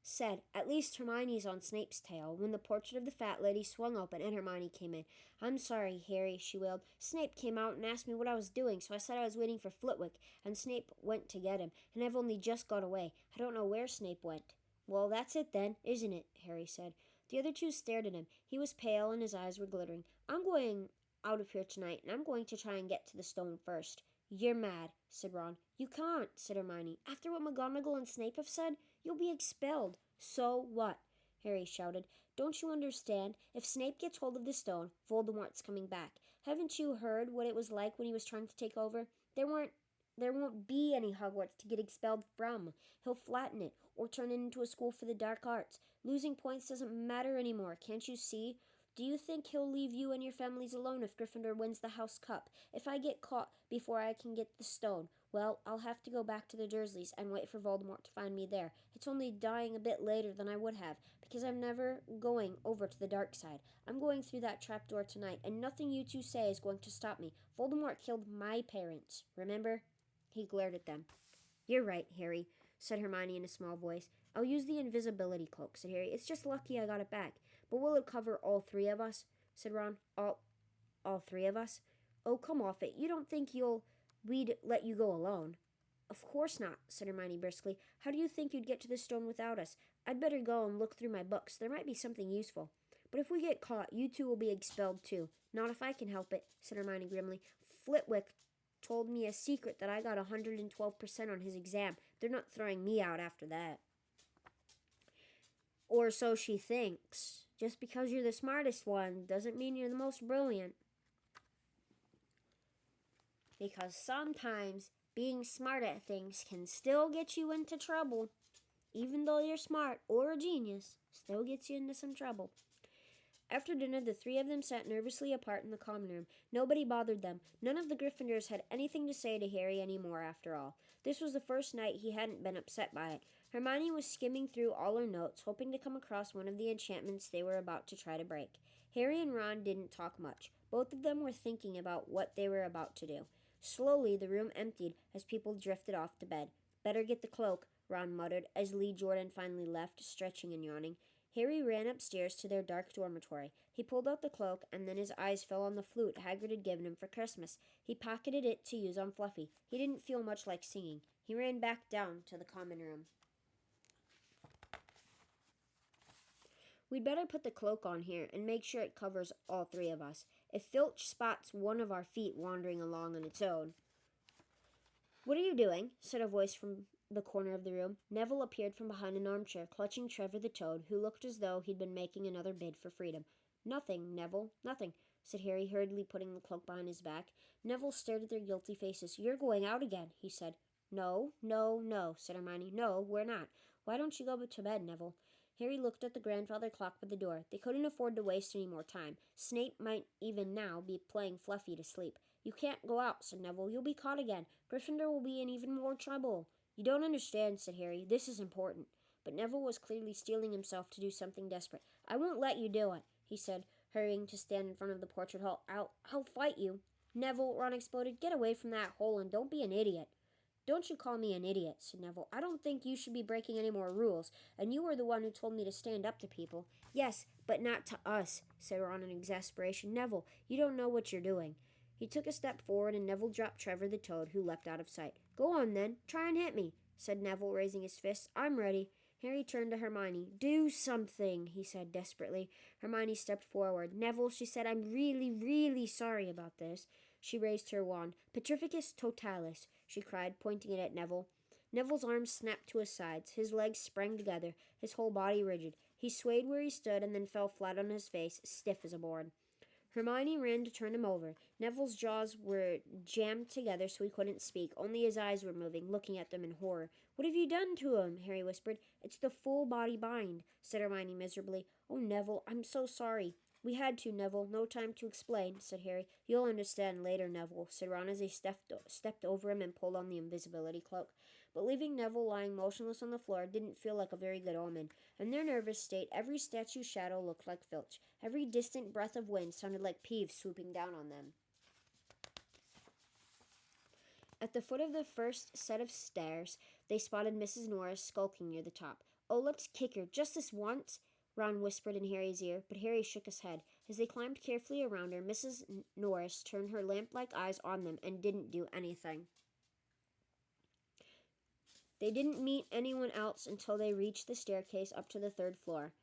said, at least Hermione's on Snape's tail, when the portrait of the fat lady swung open and Hermione came in. I'm sorry, Harry, she wailed. Snape came out and asked me what I was doing, so I said I was waiting for Flitwick, and Snape went to get him, and I've only just got away. I don't know where Snape went. Well, that's it then, isn't it? Harry said. The other two stared at him. He was pale and his eyes were glittering. I'm going out of here tonight, and I'm going to try and get to the stone first. You're mad, said Ron. You can't, said Hermione. After what McGonagall and Snape have said, you'll be expelled. So what? Harry shouted. Don't you understand? If Snape gets hold of the stone, Voldemort's coming back. Haven't you heard what it was like when he was trying to take over? There weren't there won't be any Hogwarts to get expelled from. He'll flatten it, or turn it into a school for the dark arts. Losing points doesn't matter anymore, can't you see? Do you think he'll leave you and your families alone if Gryffindor wins the House Cup? If I get caught before I can get the stone, well, I'll have to go back to the Dursleys and wait for Voldemort to find me there. It's only dying a bit later than I would have, because I'm never going over to the dark side. I'm going through that trapdoor tonight, and nothing you two say is going to stop me. Voldemort killed my parents, remember? He glared at them. You're right, Harry, said Hermione in a small voice. I'll use the invisibility cloak, said Harry. It's just lucky I got it back. But will it cover all three of us? Said Ron. All three of us? Oh, come off it. You don't think we'd let you go alone? Of course not, said Hermione briskly. How do you think you'd get to the stone without us? I'd better go and look through my books. There might be something useful. But if we get caught, you two will be expelled too. Not if I can help it, said Hermione grimly. Flitwick told me a secret that I got 112% on his exam. They're not throwing me out after that. Or so she thinks. Just because you're the smartest one doesn't mean you're the most brilliant. Because sometimes being smart at things can still get you into trouble. Even though you're smart or a genius, still gets you into some trouble. After dinner, the three of them sat nervously apart in the common room. Nobody bothered them. None of the Gryffindors had anything to say to Harry anymore, after all. This was the first night he hadn't been upset by it. Hermione was skimming through all her notes, hoping to come across one of the enchantments they were about to try to break. Harry and Ron didn't talk much. Both of them were thinking about what they were about to do. Slowly, the room emptied as people drifted off to bed. Better get the cloak, Ron muttered, as Lee Jordan finally left, stretching and yawning. Harry ran upstairs to their dark dormitory. He pulled out the cloak, and then his eyes fell on the flute Hagrid had given him for Christmas. He pocketed it to use on Fluffy. He didn't feel much like singing. He ran back down to the common room. We'd better put the cloak on here and make sure it covers all three of us. If Filch spots one of our feet wandering along on its own... What are you doing? Said a voice from the corner of the room. Neville appeared from behind an armchair, clutching Trevor the Toad, who looked as though he'd been making another bid for freedom. Nothing, Neville, nothing, said Harry, hurriedly putting the cloak behind his back. Neville stared at their guilty faces. You're going out again, he said. No, said Hermione. No, we're not. Why don't you go to bed, Neville? Harry looked at the grandfather clock by the door. They couldn't afford to waste any more time. Snape might even now be playing Fluffy to sleep. You can't go out, said Neville. You'll be caught again. Gryffindor will be in even more trouble. You don't understand, said Harry. This is important. But Neville was clearly steeling himself to do something desperate. I won't let you do it, he said, hurrying to stand in front of the portrait hall. I'll fight you. Neville, Ron exploded. Get away from that hole and don't be an idiot. Don't you call me an idiot, said Neville. I don't think you should be breaking any more rules, and you were the one who told me to stand up to people. Yes, but not to us, said Ron in exasperation. Neville, you don't know what you're doing. He took a step forward, and Neville dropped Trevor the Toad, who leapt out of sight. Go on, then. Try and hit me, said Neville, raising his fist. I'm ready. Harry turned to Hermione. Do something, he said desperately. Hermione stepped forward. Neville, she said, I'm really, really sorry about this. She raised her wand. Petrificus totalis, she cried, pointing it at Neville. Neville's arms snapped to his sides. His legs sprang together, his whole body rigid. He swayed where he stood and then fell flat on his face, stiff as a board. Hermione ran to turn him over. Neville's jaws were jammed together so he couldn't speak. Only his eyes were moving, looking at them in horror. What have you done to him? Harry whispered. It's the full body bind, said Hermione miserably. Oh, Neville, I'm so sorry. We had to, Neville. No time to explain, said Harry. You'll understand later, Neville, said Ron as he stepped over him and pulled on the invisibility cloak. But leaving Neville lying motionless on the floor didn't feel like a very good omen. In their nervous state, every statue's shadow looked like Filch. Every distant breath of wind sounded like Peeves swooping down on them. At the foot of the first set of stairs, they spotted Mrs. Norris skulking near the top. Oh, let's kick her, just this once, Ron whispered in Harry's ear, but Harry shook his head. As they climbed carefully around her, Mrs. Norris turned her lamp-like eyes on them and didn't do anything. They didn't meet anyone else until they reached the staircase up to the third floor.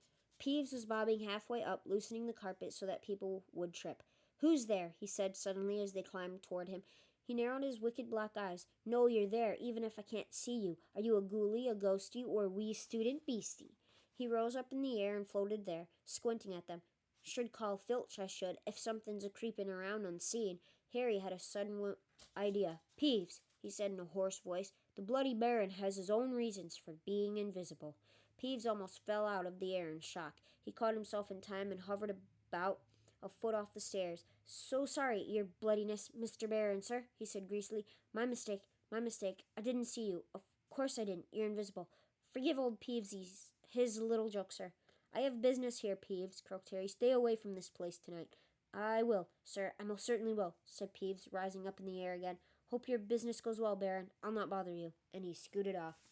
Peeves was bobbing halfway up, loosening the carpet so that people would trip. Who's there? He said suddenly as they climbed toward him. He narrowed his wicked black eyes. No, you're there, even if I can't see you. Are you a ghoulie, a ghostie, or a wee student beastie? He rose up in the air and floated there, squinting at them. Should call Filch, I should, if something's a-creeping around unseen. Harry had a sudden idea. Peeves, he said in a hoarse voice. "The Bloody Baron has his own reasons for being invisible." Peeves almost fell out of the air in shock. He caught himself in time and hovered about a foot off the stairs. "So sorry, your bloodiness, Mr. Baron, sir," he said greasily. My mistake. I didn't see you. Of course I didn't. You're invisible. Forgive old Peeves his little joke, sir." "I have business here, Peeves," croaked Harry. "Stay away from this place tonight." "I will, sir. I most certainly will," said Peeves, rising up in the air again. "Hope your business goes well, Baron. I'll not bother you." And he scooted off.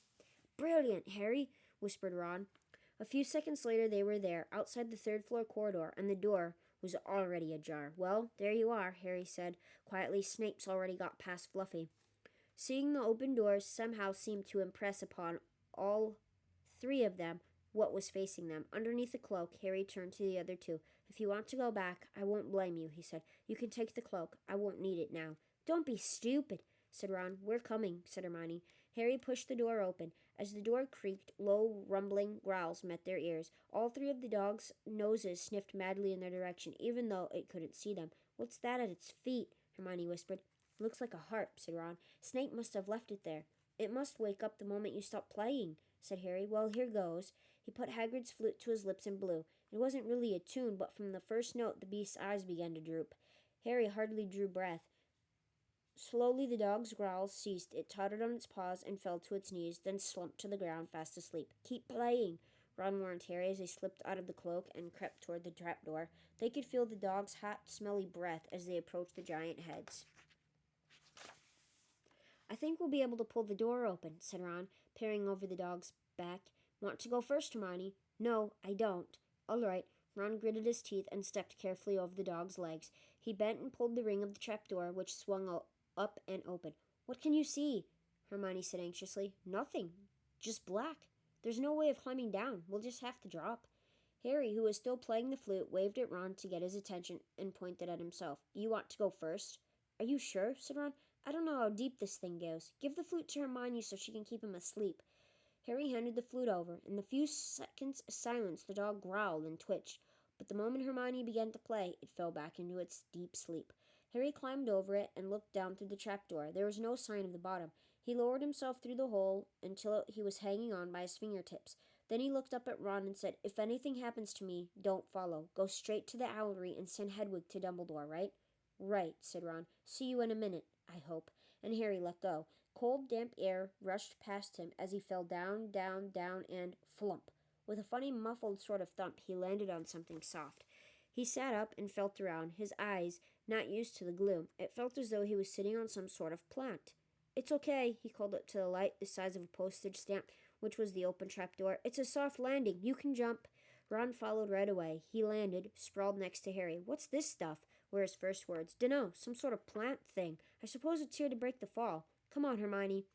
"Brilliant, Harry," whispered Ron. A few seconds later they were there, outside the third-floor corridor, and the door was already ajar. "Well, there you are," Harry said quietly. "Snape's already got past Fluffy." Seeing the open doors somehow seemed to impress upon all three of them what was facing them. Underneath the cloak, Harry turned to the other two. "If you want to go back, I won't blame you," he said. "You can take the cloak. I won't need it now." "Don't be stupid," said Ron. "We're coming," said Hermione. Harry pushed the door open. As the door creaked, low, rumbling growls met their ears. All three of the dogs' noses sniffed madly in their direction, even though it couldn't see them. "What's that at its feet?" Hermione whispered. "Looks like a harp," said Ron. "Snape must have left it there." "It must wake up the moment you stop playing," said Harry. "Well, here goes." He put Hagrid's flute to his lips and blew. It wasn't really a tune, but from the first note the beast's eyes began to droop. Harry hardly drew breath. Slowly the dog's growls ceased. It tottered on its paws and fell to its knees, then slumped to the ground, fast asleep. "Keep playing," Ron warned Harry as they slipped out of the cloak and crept toward the trapdoor. They could feel the dog's hot, smelly breath as they approached the giant heads. "I think we'll be able to pull the door open," said Ron, peering over the dog's back. "Want to go first, Hermione?" "No, I don't." "All right." Ron gritted his teeth and stepped carefully over the dog's legs. He bent and pulled the ring of the trapdoor, which swung up and open. "What can you see?" Hermione said anxiously. "Nothing. Just black. There's no way of climbing down. We'll just have to drop." Harry, who was still playing the flute, waved at Ron to get his attention and pointed at himself. "Do you want to go first?" "Are you sure?" said Ron. "I don't know how deep this thing goes. Give the flute to Hermione so she can keep him asleep." Harry handed the flute over. In the few seconds' silence, the dog growled and twitched. But the moment Hermione began to play, it fell back into its deep sleep. Harry climbed over it and looked down through the trapdoor. There was no sign of the bottom. He lowered himself through the hole until he was hanging on by his fingertips. Then he looked up at Ron and said, "If anything happens to me, don't follow. Go straight to the Owlery and send Hedwig to Dumbledore, right?" "Right," said Ron. "See you in a minute, I hope." And Harry let go. Cold, damp air rushed past him as he fell down, down, down, and flump. With a funny, muffled sort of thump, he landed on something soft. He sat up and felt around, his eyes not used to the gloom. It felt as though he was sitting on some sort of plant. "It's okay," he called up to the light, the size of a postage stamp, which was the open trapdoor. "It's a soft landing. You can jump." Ron followed right away. He landed, sprawled next to Harry. "What's this stuff?" were his first words. "Dunno, some sort of plant thing. I suppose it's here to break the fall. Come on, Hermione."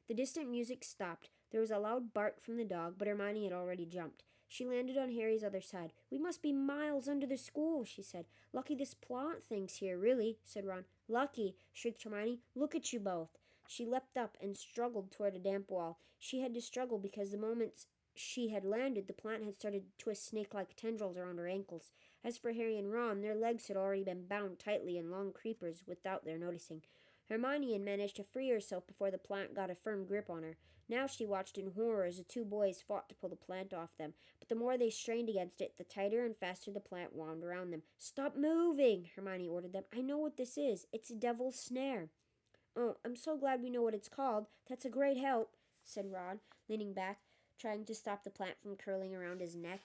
The distant music stopped. There was a loud bark from the dog, but Hermione had already jumped. She landed on Harry's other side. "We must be miles under the school," she said. "Lucky this plant thing's here, really," said Ron. "Lucky," shrieked Hermione. "Look at you both." She leapt up and struggled toward a damp wall. She had to struggle because the moment she had landed, the plant had started to twist snake-like tendrils around her ankles. As for Harry and Ron, their legs had already been bound tightly in long creepers without their noticing. Hermione had managed to free herself before the plant got a firm grip on her. Now she watched in horror as the two boys fought to pull the plant off them. But the more they strained against it, the tighter and faster the plant wound around them. "Stop moving!" Hermione ordered them. "I know what this is. It's a devil's snare." "Oh, I'm so glad we know what it's called. That's a great help," said Ron, leaning back, trying to stop the plant from curling around his neck.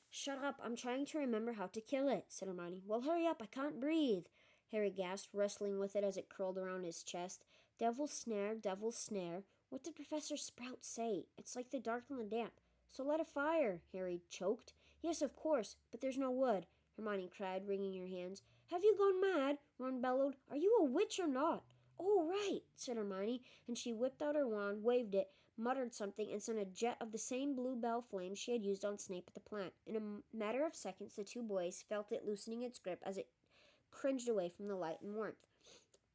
"Shut up. I'm trying to remember how to kill it," said Hermione. "Well, hurry up. I can't breathe." Harry gasped, wrestling with it as it curled around his chest. "Devil's snare, devil's snare. What did Professor Sprout say? It's like the dark and the damp." "So light a fire," Harry choked. "Yes, of course, but there's no wood," Hermione cried, wringing her hands. "Have you gone mad?" Ron bellowed. "Are you a witch or not?" "Oh, right," said Hermione, and she whipped out her wand, waved it, muttered something, and sent a jet of the same blue bell flame she had used on Snape at the plant. In a matter of seconds, the two boys felt it loosening its grip as it cringed away from the light and warmth.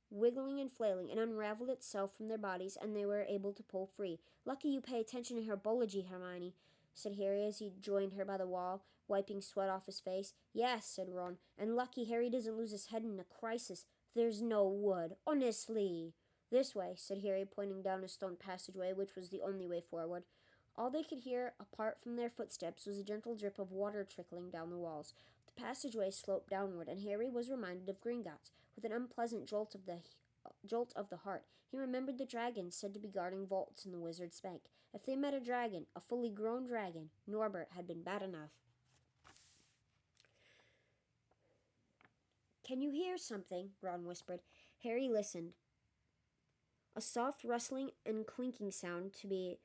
Wiggling and flailing, it unraveled itself from their bodies, and they were able to pull free. "Lucky you pay attention to herbology, Hermione," said Harry as he joined her by the wall, wiping sweat off his face. "Yes," said Ron, "and lucky Harry doesn't lose his head in a crisis. There's no wood. Honestly. This way, said Harry, pointing down a stone passageway, which was the only way forward. All they could hear, apart from their footsteps, was a gentle drip of water trickling down the walls. The passageway sloped downward, and Harry was reminded of Gringotts, with an unpleasant jolt of the heart. He remembered the dragons said to be guarding vaults in the Wizard's Bank. If they met a dragon, a fully grown dragon, Norbert had been bad enough. Can you hear something? Ron whispered. Harry listened. A soft rustling and clinking sound to be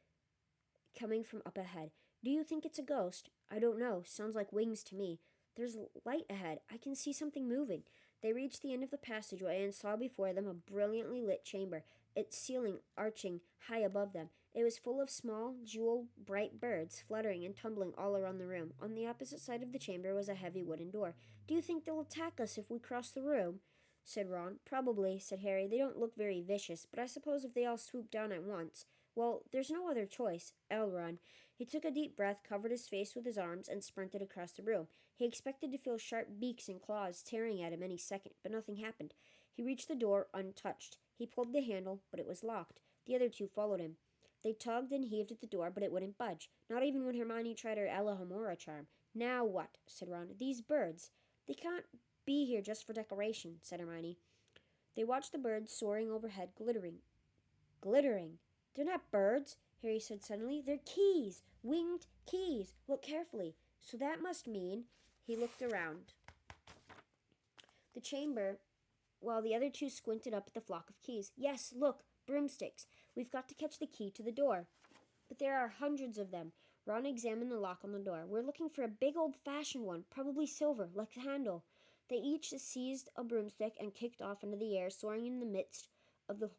coming from up ahead. Do you think it's a ghost? I don't know. Sounds like wings to me. There's light ahead. I can see something moving. They reached the end of the passageway and saw before them a brilliantly lit chamber, its ceiling arching high above them. It was full of small, jewel-bright birds, fluttering and tumbling all around the room. On the opposite side of the chamber was a heavy wooden door. Do you think they'll attack us if we cross the room? Said Ron. Probably, said Harry. They don't look very vicious, but I suppose if they all swoop down at once. Well, there's no other choice. I'll run. He took a deep breath, covered his face with his arms, and sprinted across the room. He expected to feel sharp beaks and claws tearing at him any second, but nothing happened. He reached the door untouched. He pulled the handle, but it was locked. The other two followed him. They tugged and heaved at the door, but it wouldn't budge, not even when Hermione tried her Alohomora charm. Now what? Said Ron. These birds. They can't be here just for decoration, said Hermione. They watched the birds soaring overhead, glittering. Glittering? They're not birds, Harry said suddenly. They're keys. Winged keys. Look carefully. So that must mean... He looked around the chamber while the other two squinted up at the flock of keys. Yes, look, broomsticks. We've got to catch the key to the door. But there are hundreds of them. Ron examined the lock on the door. We're looking for a big old-fashioned one, probably silver, like the handle. They each seized a broomstick and kicked off into the air, soaring in the midst of the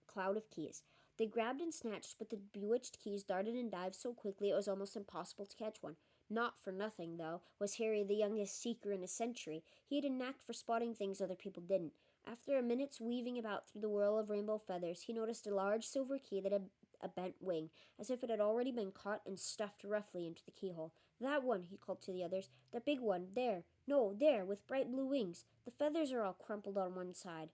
cloud of keys. They grabbed and snatched, but the bewitched keys darted and dived so quickly it was almost impossible to catch one. Not for nothing, though, was Harry the youngest seeker in a century. He had a knack for spotting things other people didn't. After a minute's weaving about through the whirl of rainbow feathers, he noticed a large silver key that had a bent wing, as if it had already been caught and stuffed roughly into the keyhole. That one, he called to the others. The big one, there. No, there, with bright blue wings. The feathers are all crumpled on one side.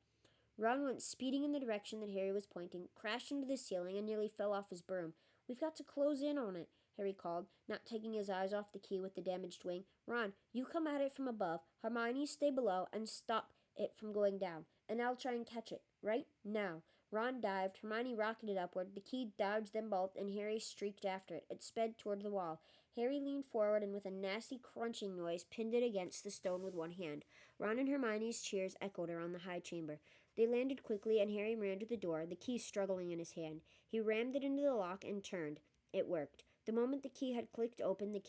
Ron went speeding in the direction that Harry was pointing, crashed into the ceiling, and nearly fell off his broom. We've got to close in on it, Harry called, not taking his eyes off the key with the damaged wing. Ron, you come at it from above. Hermione, stay below and stop it from going down. And I'll try and catch it. Right now. Ron dived, Hermione rocketed upward, the key dodged them both, and Harry streaked after it. It sped toward the wall. Harry leaned forward and with a nasty crunching noise pinned it against the stone with one hand. Ron and Hermione's cheers echoed around the high chamber. They landed quickly, and Harry ran to the door, the key struggling in his hand. He rammed it into the lock and turned. It worked. The moment the lock had clicked open, the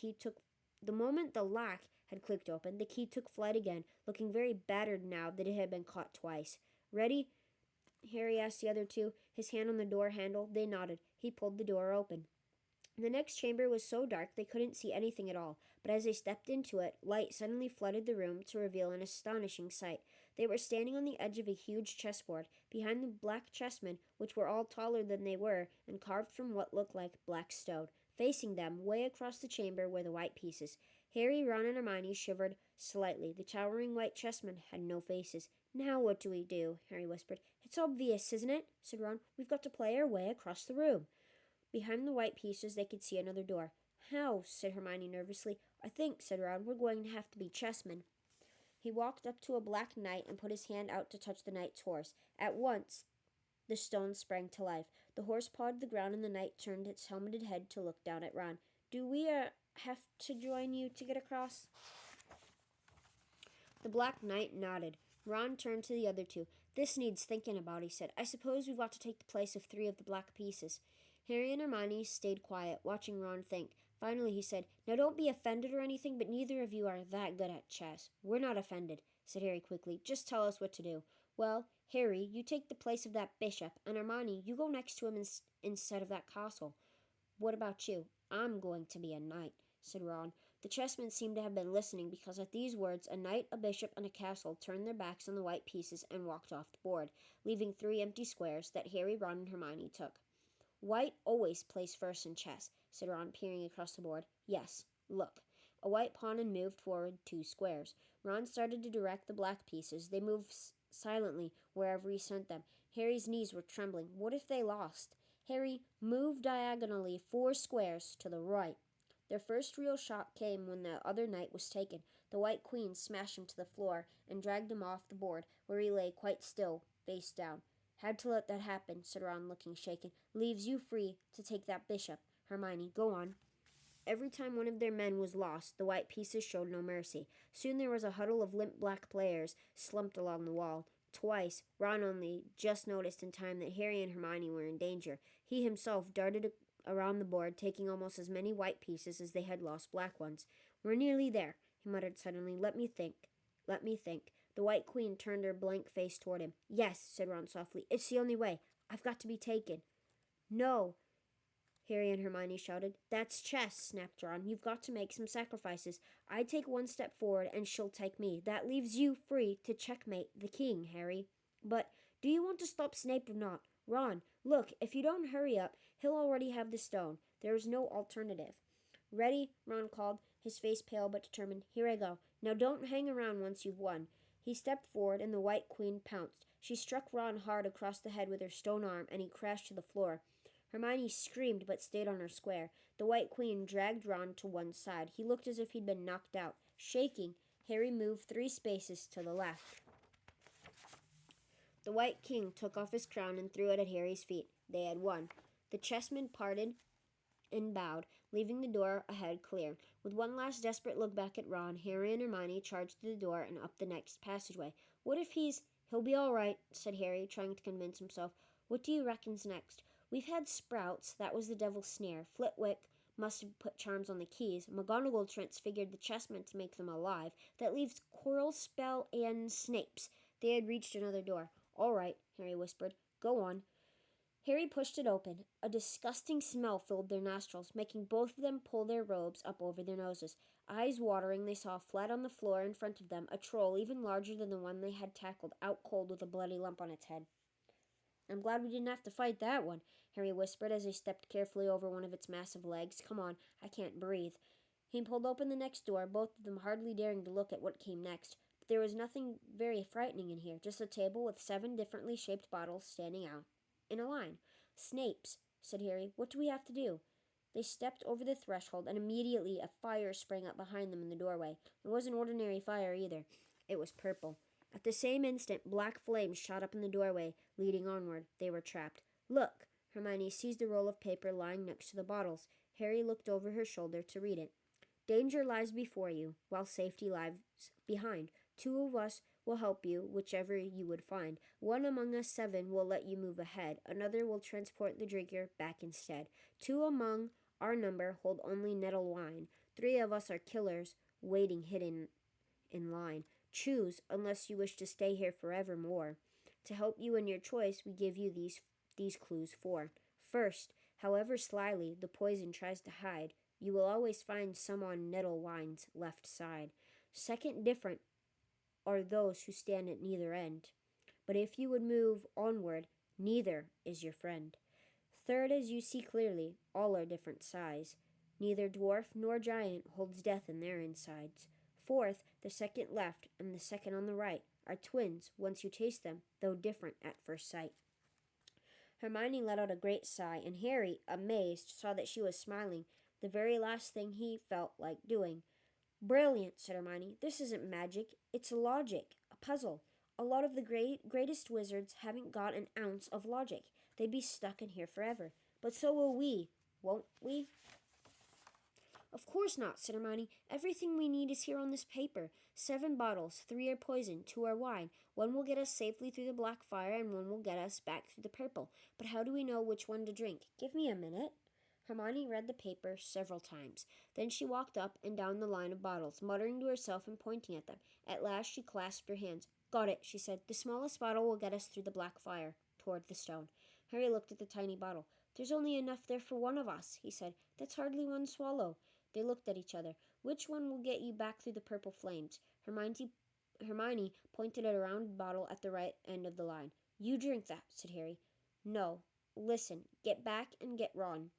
key took flight again, looking very battered now that it had been caught twice. Ready? Harry asked the other two, his hand on the door handle. They nodded. He pulled the door open. The next chamber was so dark they couldn't see anything at all, but as they stepped into it, light suddenly flooded the room to reveal an astonishing sight. They were standing on the edge of a huge chessboard, behind the black chessmen, which were all taller than they were, and carved from what looked like black stone. Facing them, way across the chamber, were the white pieces. Harry, Ron, and Hermione shivered slightly. The towering white chessmen had no faces. Now what do we do? Harry whispered. It's obvious, isn't it? Said Ron. We've got to play our way across the room. Behind the white pieces, they could see another door. How? Said Hermione nervously. I think, said Ron, we're going to have to be chessmen. He walked up to a black knight and put his hand out to touch the knight's horse. At once, the stone sprang to life. The horse pawed the ground, and the knight turned its helmeted head to look down at Ron. Do we, have to join you to get across? The Black Knight nodded. Ron turned to the other two. This needs thinking about, he said. I suppose we've got to take the place of 3 of the black pieces. Harry and Hermione stayed quiet, watching Ron think. Finally, he said, Now don't be offended or anything, but neither of you are that good at chess. We're not offended, said Harry quickly. Just tell us what to do. Well, Harry, you take the place of that bishop, and Hermione, you go next to him instead of that castle. What about you? I'm going to be a knight, said Ron. The chessmen seemed to have been listening, because at these words, a knight, a bishop, and a castle turned their backs on the white pieces and walked off the board, leaving 3 empty squares that Harry, Ron, and Hermione took. White always plays first in chess, said Ron, peering across the board. Yes, look. A white pawn and moved forward 2 squares. Ron started to direct the black pieces. They moved silently wherever he sent them. Harry's knees were trembling. What if they lost? Harry moved diagonally 4 squares to the right. Their first real shot came when the other knight was taken. The White Queen smashed him to the floor and dragged him off the board, where he lay quite still, face down. Had to let that happen, said Ron, looking shaken. Leaves you free to take that bishop. Hermione, go on. Every time one of their men was lost, the white pieces showed no mercy. Soon there was a huddle of limp black players slumped along the wall. Twice, Ron only just noticed in time that Harry and Hermione were in danger. He himself darted around the board, taking almost as many white pieces as they had lost black ones. We're nearly there, he muttered suddenly. Let me think. Let me think. The White Queen turned her blank face toward him. Yes, said Ron softly. It's the only way. I've got to be taken. No, Harry and Hermione shouted. That's chess, snapped Ron. You've got to make some sacrifices. I take one step forward, and she'll take me. That leaves you free to checkmate the king, Harry. But do you want to stop Snape or not? Ron, look, if you don't hurry up, he'll already have the stone. There is no alternative. Ready? Ron called, his face pale but determined. Here I go. Now don't hang around once you've won. He stepped forward, and the White Queen pounced. She struck Ron hard across the head with her stone arm, and he crashed to the floor. Hermione screamed but stayed on her square. The White Queen dragged Ron to one side. He looked as if he'd been knocked out. Shaking, Harry moved 3 spaces to the left. The White King took off his crown and threw it at Harry's feet. They had won. The chessmen parted and bowed, leaving the door ahead clear. With one last desperate look back at Ron, Harry and Hermione charged through the door and up the next passageway. What if He'll be all right, said Harry, trying to convince himself. What do you reckon's next? We've had Sprouts, that was the devil's snare. Flitwick must have put charms on the keys. McGonagall transfigured the chessmen to make them alive. That leaves Quirrell, Spell, and Snape's. They had reached another door. All right, Harry whispered. Go on. Harry pushed it open. A disgusting smell filled their nostrils, making both of them pull their robes up over their noses. Eyes watering, they saw flat on the floor in front of them a troll even larger than the one they had tackled, out cold with a bloody lump on its head. I'm glad we didn't have to fight that one, Harry whispered as he stepped carefully over one of its massive legs. Come on, I can't breathe. He pulled open the next door, both of them hardly daring to look at what came next. But there was nothing very frightening in here, just a table with 7 differently shaped bottles standing out in a line. Snape's, said Harry. What do we have to do? They stepped over the threshold, and immediately a fire sprang up behind them in the doorway. It wasn't ordinary fire either. It was purple. At the same instant, black flames shot up in the doorway, leading onward. They were trapped. Look! Hermione seized a roll of paper lying next to the bottles. Harry looked over her shoulder to read it. Danger lies before you, while safety lies behind. 2 of us will help you, whichever you would find. 1 among us 7 will let you move ahead. Another will transport the drinker back instead. 2 among our number hold only nettle wine. 3 of us are killers, waiting hidden in line. Choose, unless you wish to stay here forevermore. To help you in your choice, we give you these clues 4. First, however slyly the poison tries to hide, you will always find some on nettle wine's left side. Second, different are those who stand at neither end. But if you would move onward, neither is your friend. Third, as you see clearly, all are different size. Neither dwarf nor giant holds death in their insides. Fourth, the second left and the second on the right are twins once you taste them, though different at first sight. Hermione let out a great sigh, and Harry, amazed, saw that she was smiling, the very last thing he felt like doing. Brilliant, said Hermione. This isn't magic. It's logic, a puzzle. A lot of the greatest wizards haven't got an ounce of logic. They'd be stuck in here forever. But so will we, won't we? Of course not, said Hermione. Everything we need is here on this paper. 7 bottles, 3 are poison, 2 are wine. 1 will get us safely through the black fire, and 1 will get us back through the purple. But how do we know which one to drink? Give me a minute. Hermione read the paper several times. Then she walked up and down the line of bottles, muttering to herself and pointing at them. At last she clasped her hands. Got it, she said. The smallest bottle will get us through the black fire, toward the stone. Harry looked at the tiny bottle. There's only enough there for 1 of us, he said. That's hardly 1 swallow. They looked at each other. Which one will get you back through the purple flames? Hermione pointed at a round bottle at the right end of the line. You drink that, said Harry. No. Listen. Get back and get Ron.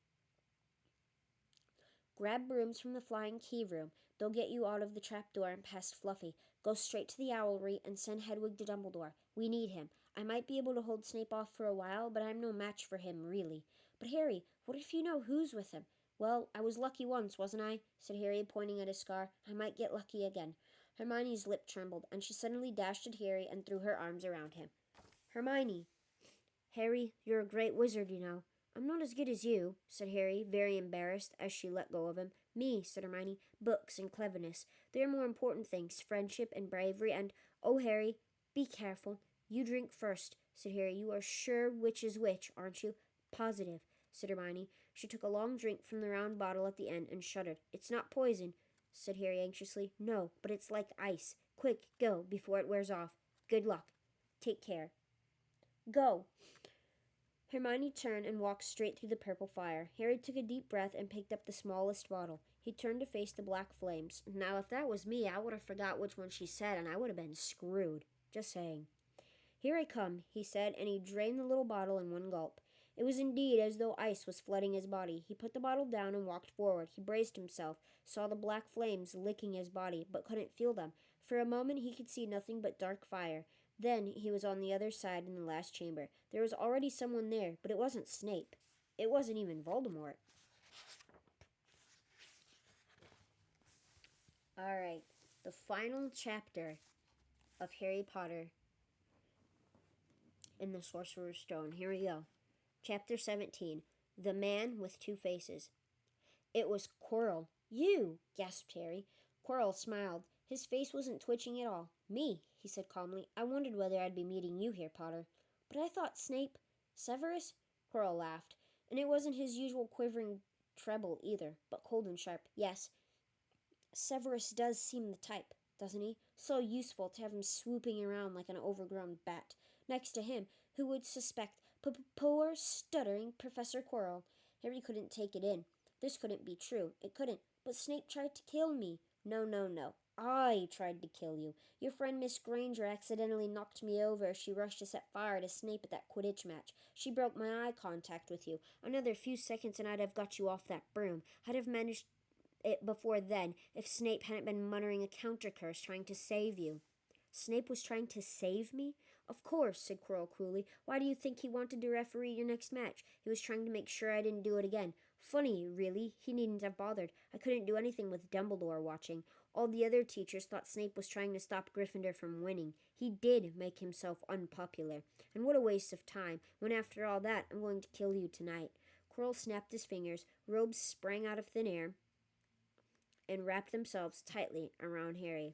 Grab brooms from the flying key room. They'll get you out of the trapdoor and past Fluffy. Go straight to the owlry and send Hedwig to Dumbledore. We need him. I might be able to hold Snape off for a while, but I'm no match for him, really. But Harry, what if you know who's with him? Well, I was lucky once, wasn't I? Said Harry, pointing at his scar. I might get lucky again. Hermione's lip trembled, and she suddenly dashed at Harry and threw her arms around him. Hermione! Harry, you're a great wizard, you know. I'm not as good as you, said Harry, very embarrassed as she let go of him. Me, said Hermione, books and cleverness. They're more important things, friendship and bravery and... Oh, Harry, be careful. You drink first, said Harry. You are sure which is which, aren't you? Positive, said Hermione. She took a long drink from the round bottle at the end and shuddered. It's not poison, said Harry anxiously. No, but it's like ice. Quick, go, before it wears off. Good luck. Take care. Go. Hermione turned and walked straight through the purple fire. Harry took a deep breath and picked up the smallest bottle. He turned to face the black flames. Now, if that was me, I would have forgot which one she said, and I would have been screwed. Just saying. Here I come, he said, and he drained the little bottle in one gulp. It was indeed as though ice was flooding his body. He put the bottle down and walked forward. He braced himself, saw the black flames licking his body, but couldn't feel them. For a moment he could see nothing but dark fire. Then he was on the other side in the last chamber. There was already someone there, but it wasn't Snape. It wasn't even Voldemort. Alright, the final chapter of Harry Potter and the Sorcerer's Stone. Here we go. Chapter 17. The Man with Two Faces. It was Quirrell. You, gasped Harry. Quirrell smiled. His face wasn't twitching at all. Me, he said calmly. I wondered whether I'd be meeting you here, Potter. But I thought Snape... Severus? Quirrell laughed. And it wasn't his usual quivering treble either, but cold and sharp. Yes, Severus does seem the type, doesn't he? So useful to have him swooping around like an overgrown bat. Next to him, who would suspect poor, stuttering Professor Quirrell? Harry couldn't take it in. This couldn't be true. It couldn't. But Snape tried to kill me. No, no, no. I tried to kill you. Your friend Miss Granger accidentally knocked me over as she rushed to set fire to Snape at that Quidditch match. She broke my eye contact with you. Another few seconds and I'd have got you off that broom. I'd have managed it before then if Snape hadn't been muttering a counter curse trying to save you. Snape was trying to save me? Of course, said Quirrell cruelly. Why do you think he wanted to referee your next match? He was trying to make sure I didn't do it again. Funny, really. He needn't have bothered. I couldn't do anything with Dumbledore watching. All the other teachers thought Snape was trying to stop Gryffindor from winning. He did make himself unpopular. And what a waste of time, when after all that, I'm going to kill you tonight. Quirrell snapped his fingers. Robes sprang out of thin air and wrapped themselves tightly around Harry.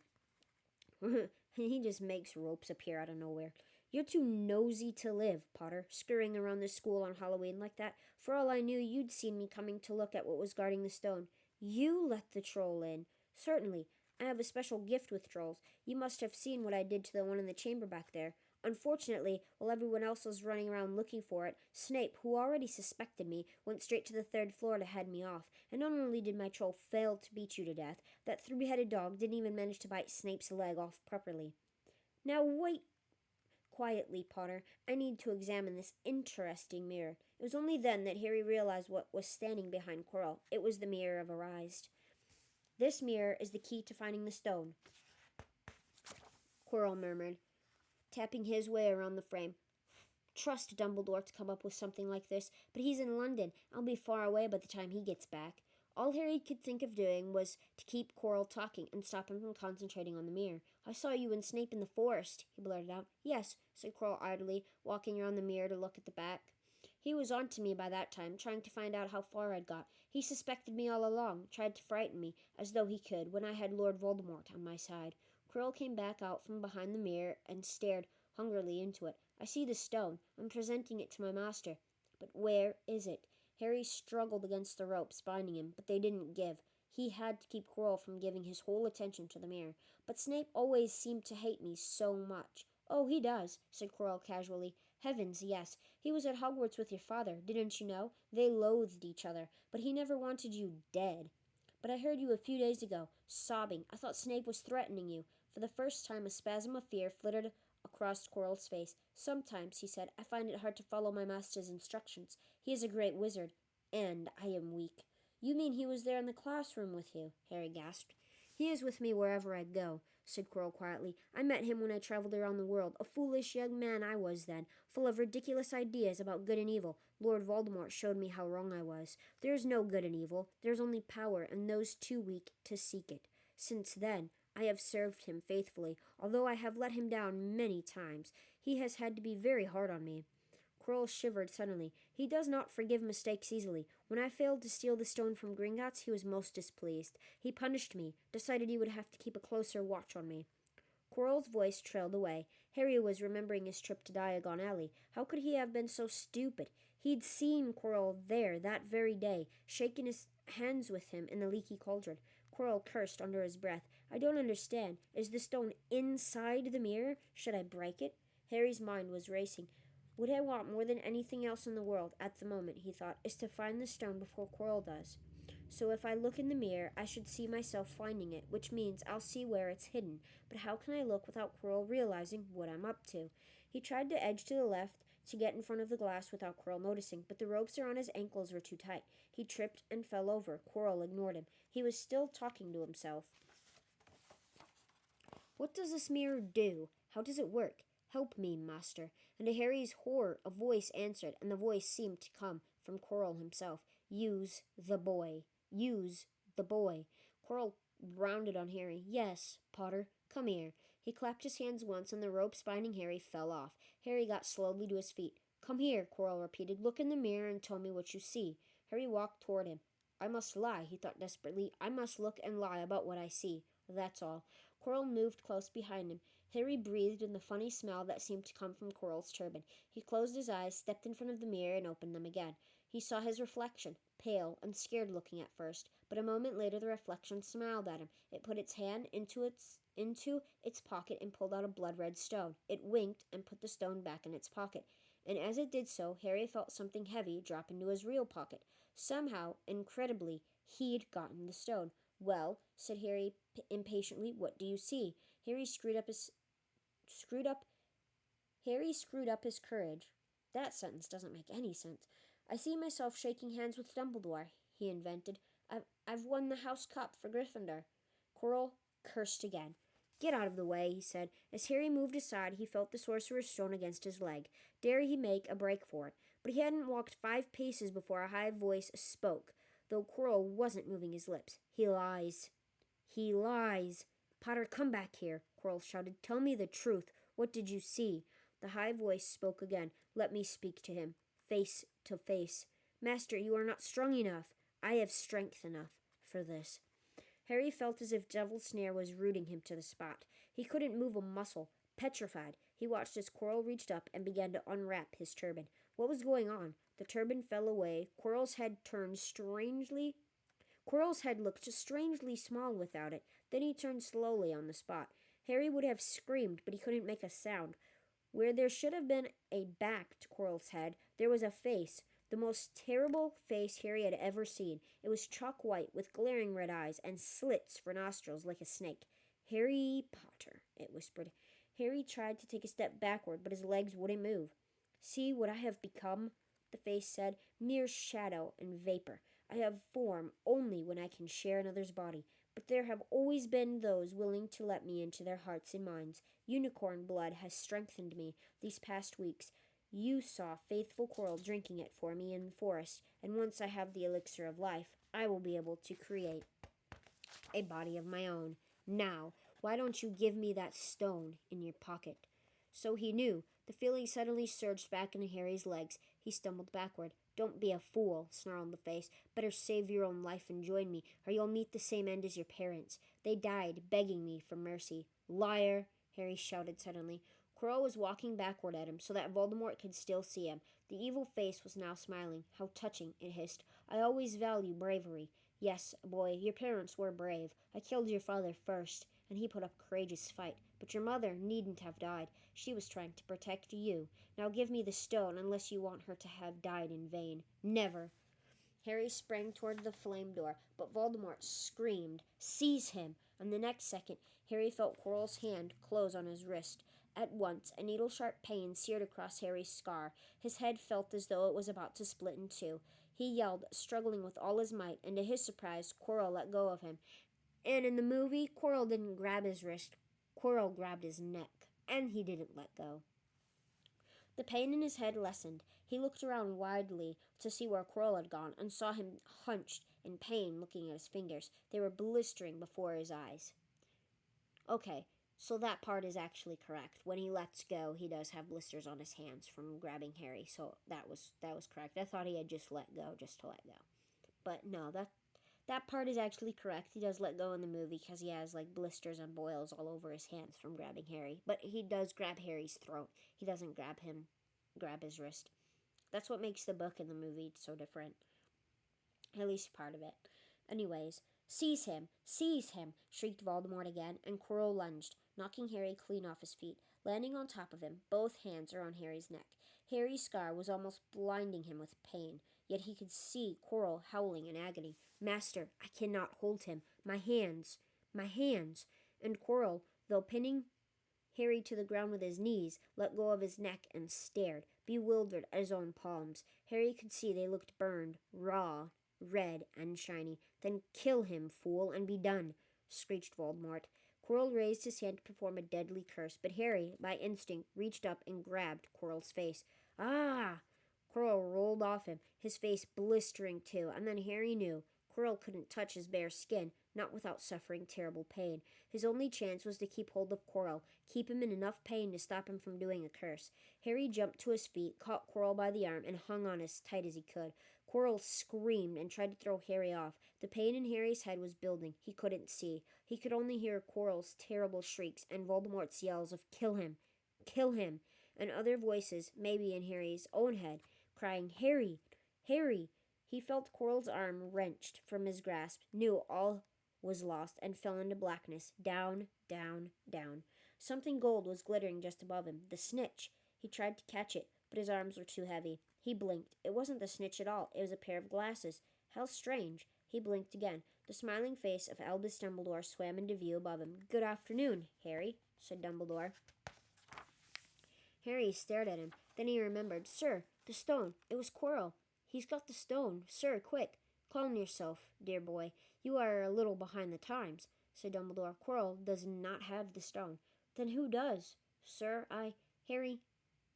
He just makes ropes appear out of nowhere. You're too nosy to live, Potter, scurrying around the school on Halloween like that. For all I knew, you'd seen me coming to look at what was guarding the stone. You let the troll in. Certainly. I have a special gift with trolls. You must have seen what I did to the one in the chamber back there. Unfortunately, while everyone else was running around looking for it, Snape, who already suspected me, went straight to the third floor to head me off. And not only did my troll fail to beat you to death, that three-headed dog didn't even manage to bite Snape's leg off properly. Now wait quietly, Potter. I need to examine this interesting mirror. It was only then that Harry realized what was standing behind Quirrell. It was the Mirror of Arise. This mirror is the key to finding the stone, Quirrell murmured, tapping his way around the frame. Trust Dumbledore to come up with something like this, but he's in London. I'll be far away by the time he gets back. All Harry could think of doing was to keep Quirrell talking and stop him from concentrating on the mirror. I saw you and Snape in the forest, he blurted out. Yes, said Quirrell idly, walking around the mirror to look at the back. He was on to me by that time, trying to find out how far I'd got. He suspected me all along, tried to frighten me, as though he could, when I had Lord Voldemort on my side. Quirrell came back out from behind the mirror and stared hungrily into it. I see the stone. I'm presenting it to my master. But where is it? Harry struggled against the ropes binding him, but they didn't give. He had to keep Quirrell from giving his whole attention to the mirror. But Snape always seemed to hate me so much. Oh, he does, said Quirrell casually. Heavens, yes. He was at Hogwarts with your father, didn't you know? They loathed each other, but he never wanted you dead. But I heard you a few days ago, sobbing. I thought Snape was threatening you. For the first time, a spasm of fear flitted across Quirrell's face. Sometimes, he said, I find it hard to follow my master's instructions. He is a great wizard, and I am weak. You mean he was there in the classroom with you? Harry gasped. "He is with me wherever I go," said Quirrell quietly. "I met him when I traveled around the world. A foolish young man I was then, full of ridiculous ideas about good and evil. Lord Voldemort showed me how wrong I was. There is no good and evil. There is only power, and those too weak to seek it. Since then, I have served him faithfully, although I have let him down many times. He has had to be very hard on me." Quirrell shivered suddenly. "He does not forgive mistakes easily. When I failed to steal the stone from Gringotts, he was most displeased. He punished me, decided he would have to keep a closer watch on me." Quirrell's voice trailed away. Harry was remembering his trip to Diagon Alley. How could he have been so stupid? He'd seen Quirrell there that very day, shaken his hands with him in the leaky cauldron. Quirrell cursed under his breath. "I don't understand. Is the stone inside the mirror? Should I break it?" Harry's mind was racing. "What I want more than anything else in the world at the moment," he thought, "is to find the stone before Quirrell does. So if I look in the mirror, I should see myself finding it, which means I'll see where it's hidden. But how can I look without Quirrell realizing what I'm up to?" He tried to edge to the left to get in front of the glass without Quirrell noticing, but the ropes around his ankles were too tight. He tripped and fell over. Quirrell ignored him. He was still talking to himself. "What does this mirror do? How does it work? Help me, master." And to Harry's horror, a voice answered, and the voice seemed to come from Quirrell himself. "Use the boy. Use the boy." Quirrell rounded on Harry. "Yes, Potter, come here." He clapped his hands once, and the ropes binding Harry fell off. Harry got slowly to his feet. "Come here," Quirrell repeated. "Look in the mirror and tell me what you see." Harry walked toward him. "I must lie," he thought desperately. "I must look and lie about what I see. That's all." Quirrell moved close behind him. Harry breathed in the funny smell that seemed to come from Quirrell's turban. He closed his eyes, stepped in front of the mirror, and opened them again. He saw his reflection, pale and scared looking at first, but a moment later the reflection smiled at him. It put its hand into its pocket and pulled out a blood-red stone. It winked and put the stone back in its pocket. And as it did so, Harry felt something heavy drop into his real pocket. Somehow, incredibly, he'd gotten the stone. "Well," said Harry impatiently, "what do you see?" Harry screwed up his courage. "That sentence doesn't make any sense." "I see myself shaking hands with Dumbledore," he invented. I've won the House Cup for Gryffindor." Quirrell cursed again. "Get out of the way," he said. As Harry moved aside, he felt the Sorcerer's Stone against his leg. Dare he make a break for it? But he hadn't walked 5 paces before a high voice spoke, though Quirrell wasn't moving his lips. "He lies. He lies. Potter, come back here," Quirrell shouted. "Tell me the truth. What did you see?" The high voice spoke again. "Let me speak to him, face to face." "Master, you are not strong enough." "I have strength enough for this." Harry felt as if Devil Snare was rooting him to the spot. He couldn't move a muscle. Petrified, he watched as Quirrell reached up and began to unwrap his turban. What was going on? The turban fell away. Quirrell's head looked strangely small without it. Then he turned slowly on the spot. Harry would have screamed, but he couldn't make a sound. Where there should have been a back to Quirrell's head, there was a face. The most terrible face Harry had ever seen. It was chalk white, with glaring red eyes, and slits for nostrils like a snake. "Harry Potter," it whispered. Harry tried to take a step backward, but his legs wouldn't move. "See what I have become," the face said. "Mere shadow and vapor. I have form only when I can share another's body. But there have always been those willing to let me into their hearts and minds. Unicorn blood has strengthened me these past weeks. You saw faithful Quirrell drinking it for me in the forest, and once I have the elixir of life, I will be able to create a body of my own. Now, why don't you give me that stone in your pocket?" So he knew. The feeling suddenly surged back into Harry's legs. He stumbled backward. "Don't be a fool," snarled the face. "Better save your own life and join me, or you'll meet the same end as your parents. They died begging me for mercy." "Liar!" Harry shouted suddenly. Quirrell was walking backward at him so that Voldemort could still see him. The evil face was now smiling. "How touching," it hissed. "I always value bravery. Yes, boy, your parents were brave. I killed your father first, and he put up a courageous fight. But your mother needn't have died. She was trying to protect you. Now give me the stone, unless you want her to have died in vain." "Never." Harry sprang toward the flame door, but Voldemort screamed, "Seize him!" And the next second, Harry felt Quirrell's hand close on his wrist. At once, a needle-sharp pain seared across Harry's scar. His head felt as though it was about to split in two. He yelled, struggling with all his might, and to his surprise, Quirrell let go of him, And in the movie, Quirrell didn't grab his wrist. Quirrell grabbed his neck, and he didn't let go. The pain in his head lessened. He looked around widely to see where Quirrell had gone and saw him hunched in pain looking at his fingers. They were blistering before his eyes. Okay, so that part is actually correct. When he lets go, he does have blisters on his hands from grabbing Harry. So that was correct. I thought he had just let go, just to let go. But no, that part is actually correct. He does let go in the movie because he has like blisters and boils all over his hands from grabbing Harry. But he does grab Harry's throat. He doesn't grab his wrist. That's what makes the book and the movie so different. At least part of it. Anyways, seize him, shrieked Voldemort again, and Quirrell lunged, knocking Harry clean off his feet. Landing on top of him, both hands around Harry's neck. Harry's scar was almost blinding him with pain, yet he could see Quirrell howling in agony. Master, I cannot hold him. My hands. And Quirrell, though pinning Harry to the ground with his knees, let go of his neck and stared, bewildered at his own palms. Harry could see they looked burned, raw, red, and shiny. Then kill him, fool, and be done, screeched Voldemort. Quirrell raised his hand to perform a deadly curse, but Harry, by instinct, reached up and grabbed Quirrell's face. Ah! Quirrell rolled off him, his face blistering too, and then Harry knew. Quirrell couldn't touch his bare skin, not without suffering terrible pain. His only chance was to keep hold of Quirrell, keep him in enough pain to stop him from doing a curse. Harry jumped to his feet, caught Quirrell by the arm, and hung on as tight as he could. Quirrell screamed and tried to throw Harry off. The pain in Harry's head was building. He couldn't see. He could only hear Quirrell's terrible shrieks and Voldemort's yells of "Kill him! Kill him!" and other voices, maybe in Harry's own head, crying, "Harry! Harry!" He felt Quirrell's arm wrenched from his grasp, knew all was lost, and fell into blackness, down, down, down. Something gold was glittering just above him, the snitch. He tried to catch it, but his arms were too heavy. He blinked. It wasn't the snitch at all. It was a pair of glasses. How strange. He blinked again. The smiling face of Albus Dumbledore swam into view above him. "Good afternoon, Harry," said Dumbledore. Harry stared at him. Then he remembered. "Sir, the stone. It was Quirrell. He's got the stone. Sir, quick. Calm yourself, dear boy. You are a little behind the times," said Dumbledore. "Quirrell does not have the stone." "Then who does?" "Sir, Harry,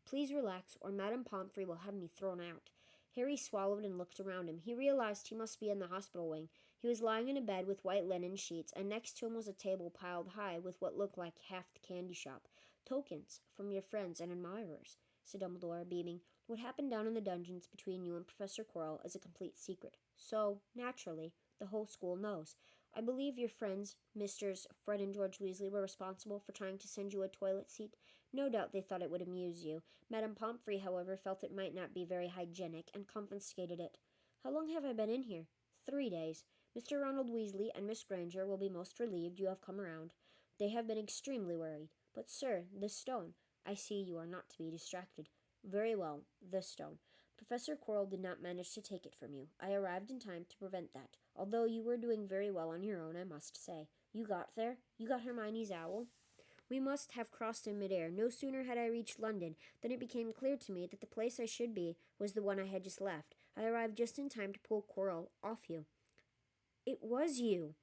please relax, or Madame Pomfrey will have me thrown out." Harry swallowed and looked around him. He realized he must be in the hospital wing. He was lying in a bed with white linen sheets, and next to him was a table piled high with what looked like half the candy shop. "Tokens from your friends and admirers," said Dumbledore, beaming. "What happened down in the dungeons between you and Professor Quirrell is a complete secret. So, naturally, the whole school knows. I believe your friends, Misters Fred and George Weasley, were responsible for trying to send you a toilet seat. No doubt they thought it would amuse you. Madame Pomfrey, however, felt it might not be very hygienic and confiscated it. How long have I been in here?" 3 days. Mr. Ronald Weasley and Miss Granger will be most relieved you have come around. They have been extremely worried. But, sir, the stone. I see you are not to be distracted. Very well, the stone. Professor Quirrell did not manage to take it from you. I arrived in time to prevent that, although you were doing very well on your own, I must say. You got there? You got Hermione's owl? We must have crossed in midair. No sooner had I reached London than it became clear to me that the place I should be was the one I had just left. I arrived just in time to pull Quirrell off you." "It was you!"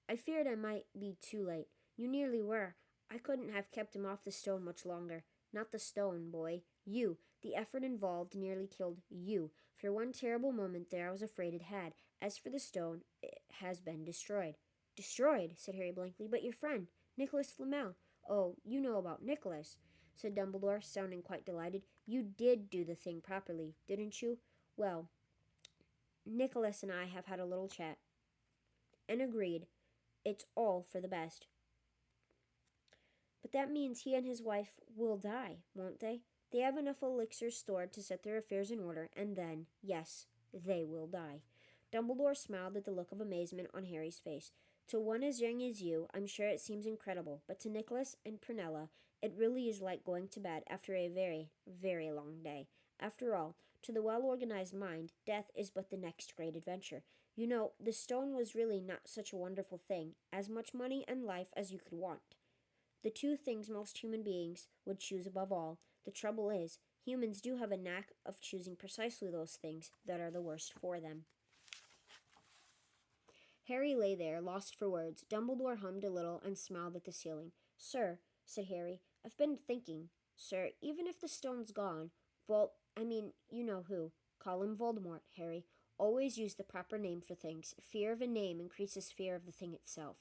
"I feared I might be too late. You nearly were. I couldn't have kept him off the stone much longer. Not the stone, boy. You. The effort involved nearly killed you. For one terrible moment there I was afraid it had. As for the stone, it has been destroyed." "Destroyed?" said Harry blankly. "But your friend, Nicholas Flamel." "Oh, you know about Nicholas," said Dumbledore, sounding quite delighted. "You did do the thing properly, didn't you? Well, Nicholas and I have had a little chat, and agreed it's all for the best." "But that means he and his wife will die, won't they? They have enough elixirs stored to set their affairs in order, and then, yes, they will die." Dumbledore smiled at the look of amazement on Harry's face. "To one as young as you, I'm sure it seems incredible, but to Nicholas and Prunella, it really is like going to bed after a very, very long day. After all, to the well-organized mind, death is but the next great adventure. You know, the stone was really not such a wonderful thing, as much money and life as you could want. The two things most human beings would choose above all. The trouble is, humans do have a knack of choosing precisely those things that are the worst for them." Harry lay there, lost for words. Dumbledore hummed a little and smiled at the ceiling. Sir, said Harry, I've been thinking. Sir, even if the stone's gone, you know who. Call him Voldemort, Harry. Always use the proper name for things. Fear of a name increases fear of the thing itself.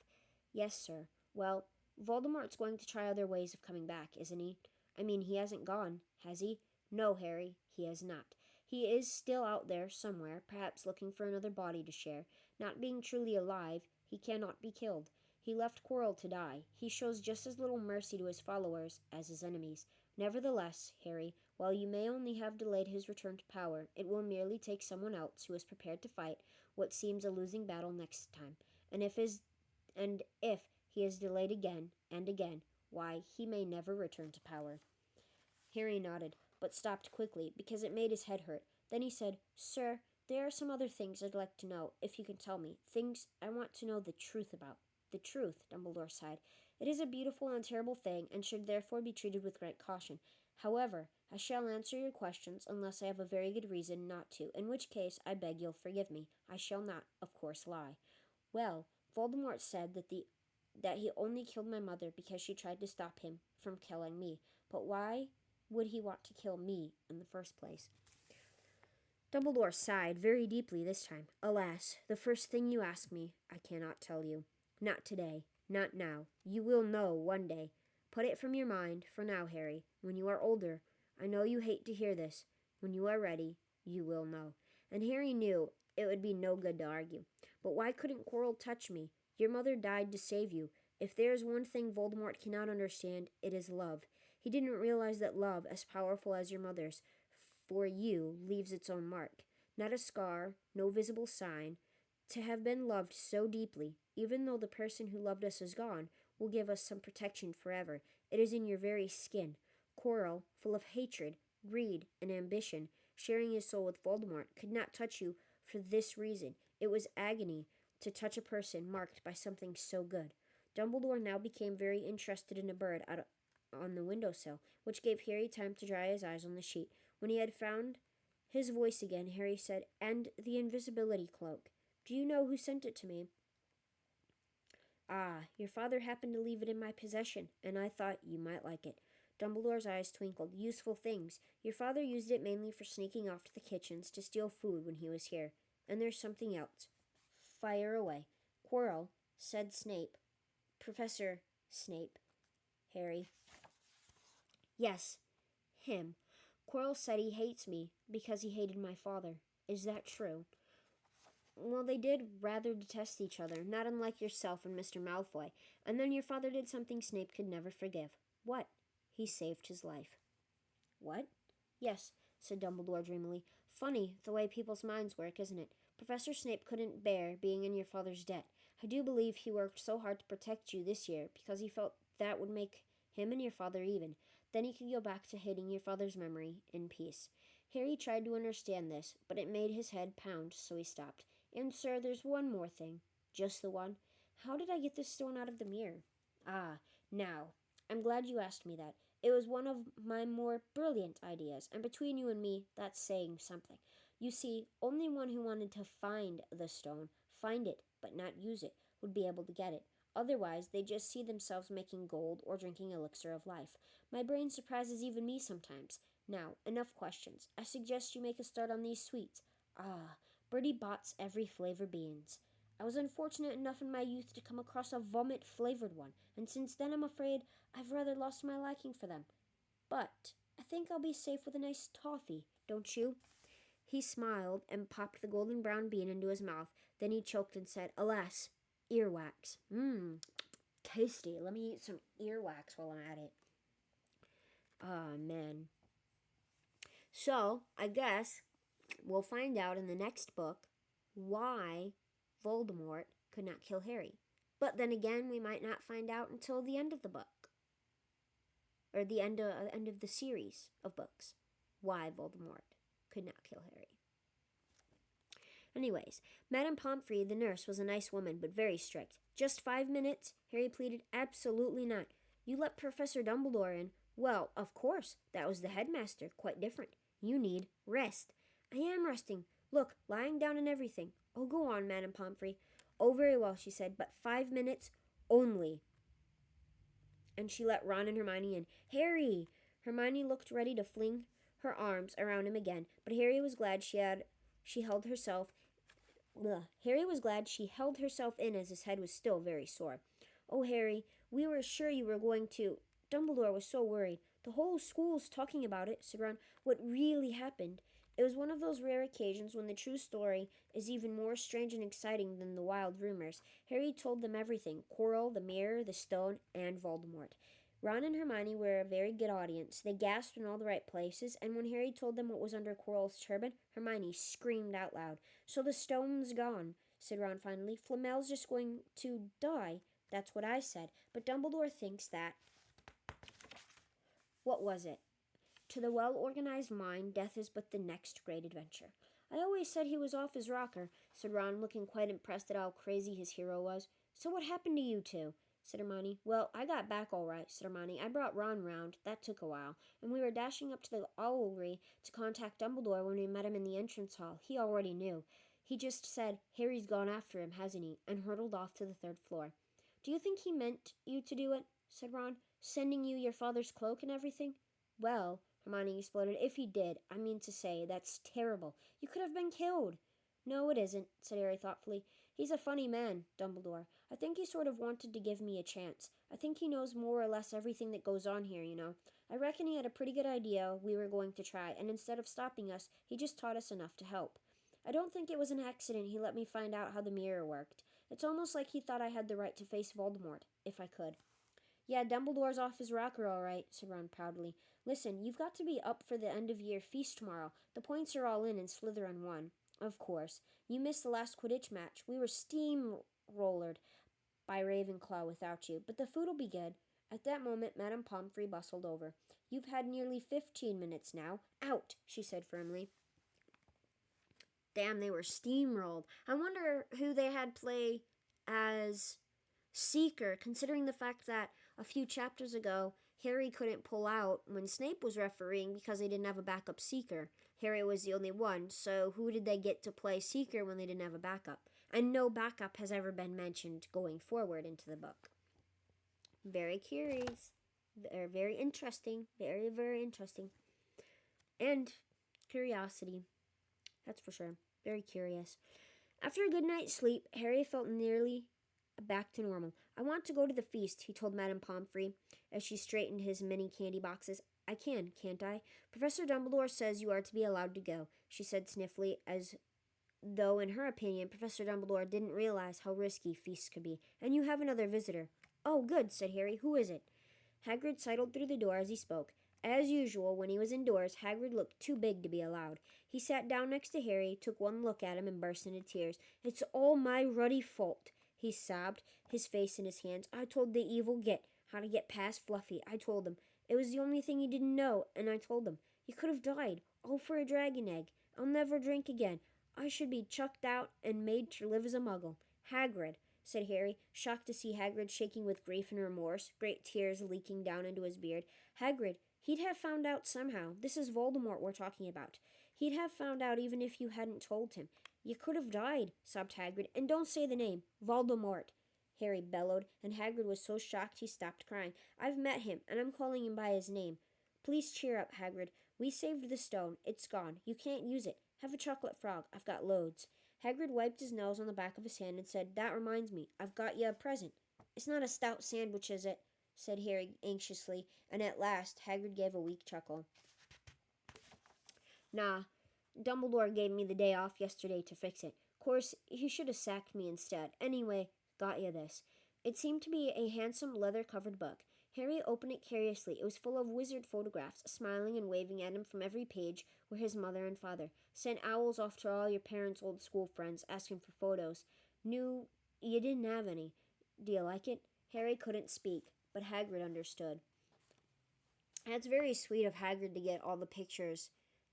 Yes, sir. Well, Voldemort's going to try other ways of coming back, isn't he? He hasn't gone, has he? No, Harry, he has not. He is still out there somewhere, perhaps looking for another body to share. Not being truly alive, he cannot be killed. He left Quirrell to die. He shows just as little mercy to his followers as his enemies. Nevertheless, Harry, while you may only have delayed his return to power, it will merely take someone else who is prepared to fight what seems a losing battle next time. And if he is delayed again and again, why, he may never return to power. Harry nodded, but stopped quickly because it made his head hurt. Then he said, Sir, there are some other things I'd like to know, if you can tell me. Things I want to know the truth about. The truth, Dumbledore sighed. It is a beautiful and terrible thing, and should therefore be treated with great caution. However, I shall answer your questions unless I have a very good reason not to, in which case I beg you'll forgive me. I shall not, of course, lie. Well, Voldemort said that he only killed my mother because she tried to stop him from killing me. But why would he want to kill me in the first place? Dumbledore sighed very deeply this time. Alas, the first thing you ask me, I cannot tell you. Not today. Not now. You will know one day. Put it from your mind for now, Harry. When you are older, I know you hate to hear this. When you are ready, you will know. And Harry knew it would be no good to argue. But why couldn't Quirrell touch me? Your mother died to save you. If there is one thing Voldemort cannot understand, it is love. He didn't realize that love, as powerful as your mother's, for you, leaves its own mark. Not a scar, no visible sign. To have been loved so deeply, even though the person who loved us is gone, will give us some protection forever. It is in your very skin. Quirrell, full of hatred, greed, and ambition, sharing his soul with Voldemort, could not touch you for this reason. It was agony to touch a person marked by something so good. Dumbledore now became very interested in a bird out on the windowsill, which gave Harry time to dry his eyes on the sheet. When he had found his voice again, Harry said, And the invisibility cloak. Do you know who sent it to me? Ah, your father happened to leave it in my possession, and I thought you might like it. Dumbledore's eyes twinkled. Useful things. Your father used it mainly for sneaking off to the kitchens to steal food when he was here. And there's something else. Fire away. Quirrell, said Snape. Professor Snape. Harry. Yes, him. Quirrell said he hates me because he hated my father. Is that true? Well, they did rather detest each other, not unlike yourself and Mr. Malfoy. And then your father did something Snape could never forgive. What? He saved his life. What? Yes, said Dumbledore dreamily. Funny, the way people's minds work, isn't it? Professor Snape couldn't bear being in your father's debt. I do believe he worked so hard to protect you this year because he felt that would make him and your father even. Then he could go back to hating your father's memory in peace. Harry tried to understand this, but it made his head pound, so he stopped. And, sir, there's one more thing. Just the one. How did I get this stone out of the mirror? Ah, now, I'm glad you asked me that. It was one of my more brilliant ideas, and between you and me, that's saying something. You see, only one who wanted to find the stone, find it, but not use it, would be able to get it. Otherwise, they just see themselves making gold or drinking elixir of life. My brain surprises even me sometimes. Now, enough questions. I suggest you make a start on these sweets. Ah, Bertie Bott's every flavor beans. I was unfortunate enough in my youth to come across a vomit-flavored one, and since then I'm afraid I've rather lost my liking for them. But I think I'll be safe with a nice toffee, don't you? He smiled and popped the golden brown bean into his mouth. Then he choked and said, Alas, earwax. Tasty. Let me eat some earwax while I'm at it. Ah, man. So, I guess we'll find out in the next book why Voldemort could not kill Harry. But then again, we might not find out until the end of the book. Or the end of the series of books. Why Voldemort could not kill Harry. Anyways, Madame Pomfrey, the nurse, was a nice woman, but very strict. Just 5 minutes? Harry pleaded. Absolutely not. You let Professor Dumbledore in. Well, of course. That was the headmaster. Quite different. You need rest. I am resting. Look, lying down and everything. Oh, go on, Madame Pomfrey. "Oh, very well," she said, "but 5 minutes only." And she let Ron and Hermione in. "Harry!" Hermione looked ready to fling her arms around him again, but Harry was glad she held herself Harry was glad she held herself in as his head was still very sore. "Oh, Harry, we were sure you were going to." Dumbledore was so worried. "The whole school's talking about it," said Ron. "What really happened?" It was one of those rare occasions when the true story is even more strange and exciting than the wild rumors. Harry told them everything: Quirrell, the mirror, the stone, and Voldemort. Ron and Hermione were a very good audience. They gasped in all the right places, and when Harry told them what was under Quirrell's turban, Hermione screamed out loud. "So the stone's gone," said Ron finally. "Flamel's just going to die." "That's what I said. But Dumbledore thinks that." What was it? "To the well-organized mind, death is but the next great adventure." "I always said he was off his rocker," said Ron, looking quite impressed at how crazy his hero was. "So what happened to you two?" said Hermione. "Well, I got back all right," said Hermione. "I brought Ron round. That took a while. And we were dashing up to the owlry to contact Dumbledore when we met him in the entrance hall. He already knew. He just said, 'Harry's gone after him, hasn't he?' and hurtled off to the third floor." "Do you think he meant you to do it?" said Ron. "Sending you your father's cloak and everything?" "Well," Hermione exploded, "if he did, I mean to say, that's terrible. You could have been killed." "No, it isn't," said Harry thoughtfully. "He's a funny man, Dumbledore. I think he sort of wanted to give me a chance. I think he knows more or less everything that goes on here, you know. I reckon he had a pretty good idea we were going to try, and instead of stopping us, he just taught us enough to help. I don't think it was an accident he let me find out how the mirror worked. It's almost like he thought I had the right to face Voldemort, if I could." "Yeah, Dumbledore's off his rocker, all right," said Ron proudly. "Listen, you've got to be up for the end-of-year feast tomorrow. The points are all in, and Slytherin won." "Of course. You missed the last Quidditch match. We were steamrollered by Ravenclaw without you, but the food'll be good." At that moment, Madame Pomfrey bustled over. "You've had nearly 15 minutes now. Out," she said firmly. Damn, they were steamrolled. I wonder who they had play as Seeker, considering the fact that a few chapters ago, Harry couldn't pull out when Snape was refereeing because they didn't have a backup Seeker. Harry was the only one, so who did they get to play Seeker when they didn't have a backup? And no backup has ever been mentioned going forward into the book. Very curious. Very interesting. Very, very interesting. And curiosity. That's for sure. Very curious. After a good night's sleep, Harry felt nearly back to normal. "I want to go to the feast," he told Madame Pomfrey as she straightened his many candy boxes. "I can, can't I? Professor Dumbledore says you are to be allowed to go," she said sniffly, as though in her opinion Professor Dumbledore didn't realize how risky feasts could be. "And you have another visitor." "Oh, good," said Harry. "Who is it?" Hagrid sidled through the door as he spoke. As usual, when he was indoors, Hagrid looked too big to be allowed. He sat down next to Harry, took one look at him, and burst into tears. "It's all my ruddy fault," he sobbed, his face in his hands. "I told the evil Git how to get past Fluffy. I told him. It was the only thing he didn't know, and I told him. He could have died, all for a dragon egg. I'll never drink again. I should be chucked out and made to live as a muggle." "Hagrid," said Harry, shocked to see Hagrid shaking with grief and remorse, great tears leaking down into his beard. "Hagrid, he'd have found out somehow. This is Voldemort we're talking about. He'd have found out even if you hadn't told him." "You could have died," sobbed Hagrid. "And don't say the name. Voldemort," Harry bellowed, and Hagrid was so shocked he stopped crying. "I've met him, and I'm calling him by his name." "Please cheer up, Hagrid. We saved the stone. It's gone. You can't use it. Have a chocolate frog. I've got loads." Hagrid wiped his nose on the back of his hand and said, "That reminds me. I've got you a present." "It's not a stout sandwich, is it?" said Harry anxiously, and at last Hagrid gave a weak chuckle. "Nah, Dumbledore gave me the day off yesterday to fix it. Course, he should have sacked me instead. Anyway, got you this." It seemed to be a handsome leather-covered book. Harry opened it curiously. It was full of wizard photographs. Smiling and waving at him from every page were his mother and father. "Sent owls off to all your parents' old school friends, asking for photos. Knew you didn't have any. Do you like it?" Harry couldn't speak, but Hagrid understood. That's very sweet of Hagrid to get all the pictures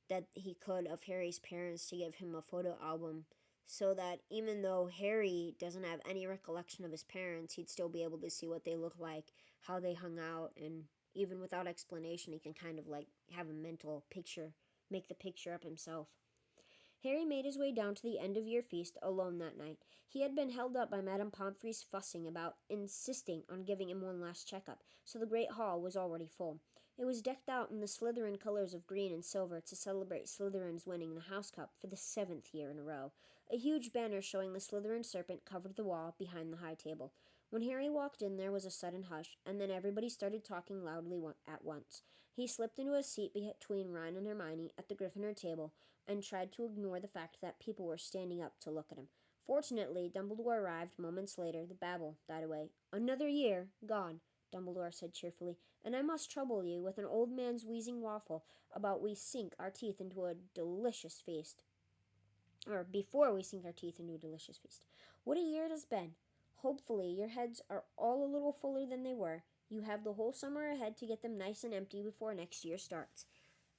that he could of Harry's parents to give him a photo album, so that even though Harry doesn't have any recollection of his parents, he'd still be able to see what they look like, how they hung out, and even without explanation, he can kind of like have a mental picture, make the picture up himself. Harry made his way down to the end-of-year feast alone that night. He had been held up by Madame Pomfrey's fussing about, insisting on giving him one last checkup, so the great hall was already full. It was decked out in the Slytherin colors of green and silver to celebrate Slytherin's winning the House Cup for the 7th year in a row. A huge banner showing the Slytherin serpent covered the wall behind the high table. When Harry walked in, there was a sudden hush, and then everybody started talking loudly at once. He slipped into a seat between Ron and Hermione at the Gryffindor table and tried to ignore the fact that people were standing up to look at him. Fortunately, Dumbledore arrived moments later. The babble died away. "Another year gone," Dumbledore said cheerfully, "and I must trouble you with an old man's wheezing waffle about we sink our teeth into a delicious feast. Or before we sink our teeth into a delicious feast. What a year it has been. Hopefully your heads are all a little fuller than they were. You have the whole summer ahead to get them nice and empty before next year starts.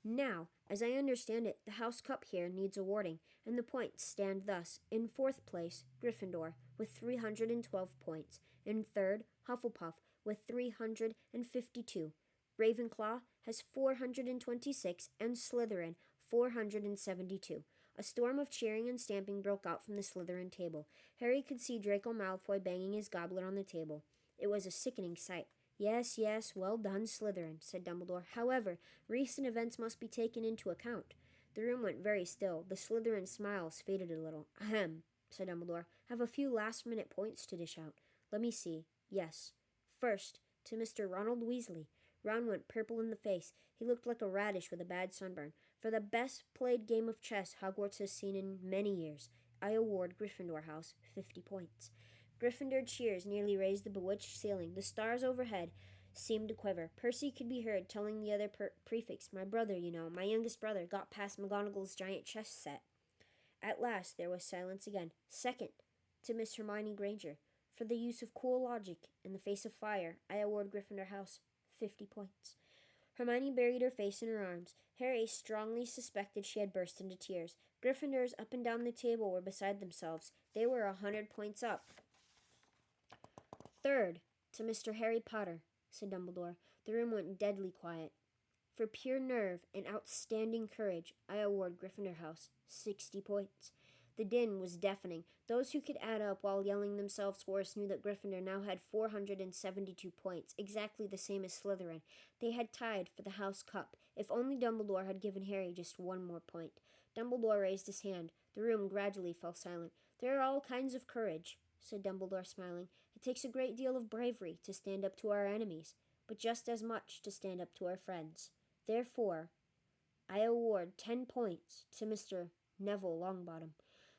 Now, as I understand it, the House Cup here needs awarding, and the points stand thus. In 4th place, Gryffindor, with 312 points. In 3rd, Hufflepuff, with 352. Ravenclaw has 426, and Slytherin, 472. A storm of cheering and stamping broke out from the Slytherin table. Harry could see Draco Malfoy banging his goblet on the table. It was a sickening sight. "Yes, yes, well done, Slytherin," said Dumbledore. "However, recent events must be taken into account." The room went very still. The Slytherin smiles faded a little. "Ahem," said Dumbledore. "Have a few last-minute points to dish out. Let me see. Yes. First, to Mr. Ronald Weasley." Ron went purple in the face. He looked like a radish with a bad sunburn. "For the best-played game of chess Hogwarts has seen in many years, I award Gryffindor House 50 points." Gryffindor cheers nearly raised the bewitched ceiling. The stars overhead seemed to quiver. Percy could be heard telling the other prefects, "My brother, you know, my youngest brother, got past McGonagall's giant chess set." At last there was silence again. "Second, to Miss Hermione Granger. For the use of cool logic in the face of fire, I award Gryffindor House 50 points." Hermione buried her face in her arms. Harry strongly suspected she had burst into tears. Gryffindors up and down the table were beside themselves. They were 100 points up. "Third, to Mr. Harry Potter," said Dumbledore. The room went deadly quiet. "For pure nerve and outstanding courage, I award Gryffindor House 60 points." The din was deafening. Those who could add up while yelling themselves hoarse knew that Gryffindor now had 472 points, exactly the same as Slytherin. They had tied for the House Cup, if only Dumbledore had given Harry just one more point. Dumbledore raised his hand. The room gradually fell silent. "There are all kinds of courage," said Dumbledore, smiling. "It takes a great deal of bravery to stand up to our enemies, but just as much to stand up to our friends. Therefore, I award 10 points to Mr. Neville Longbottom."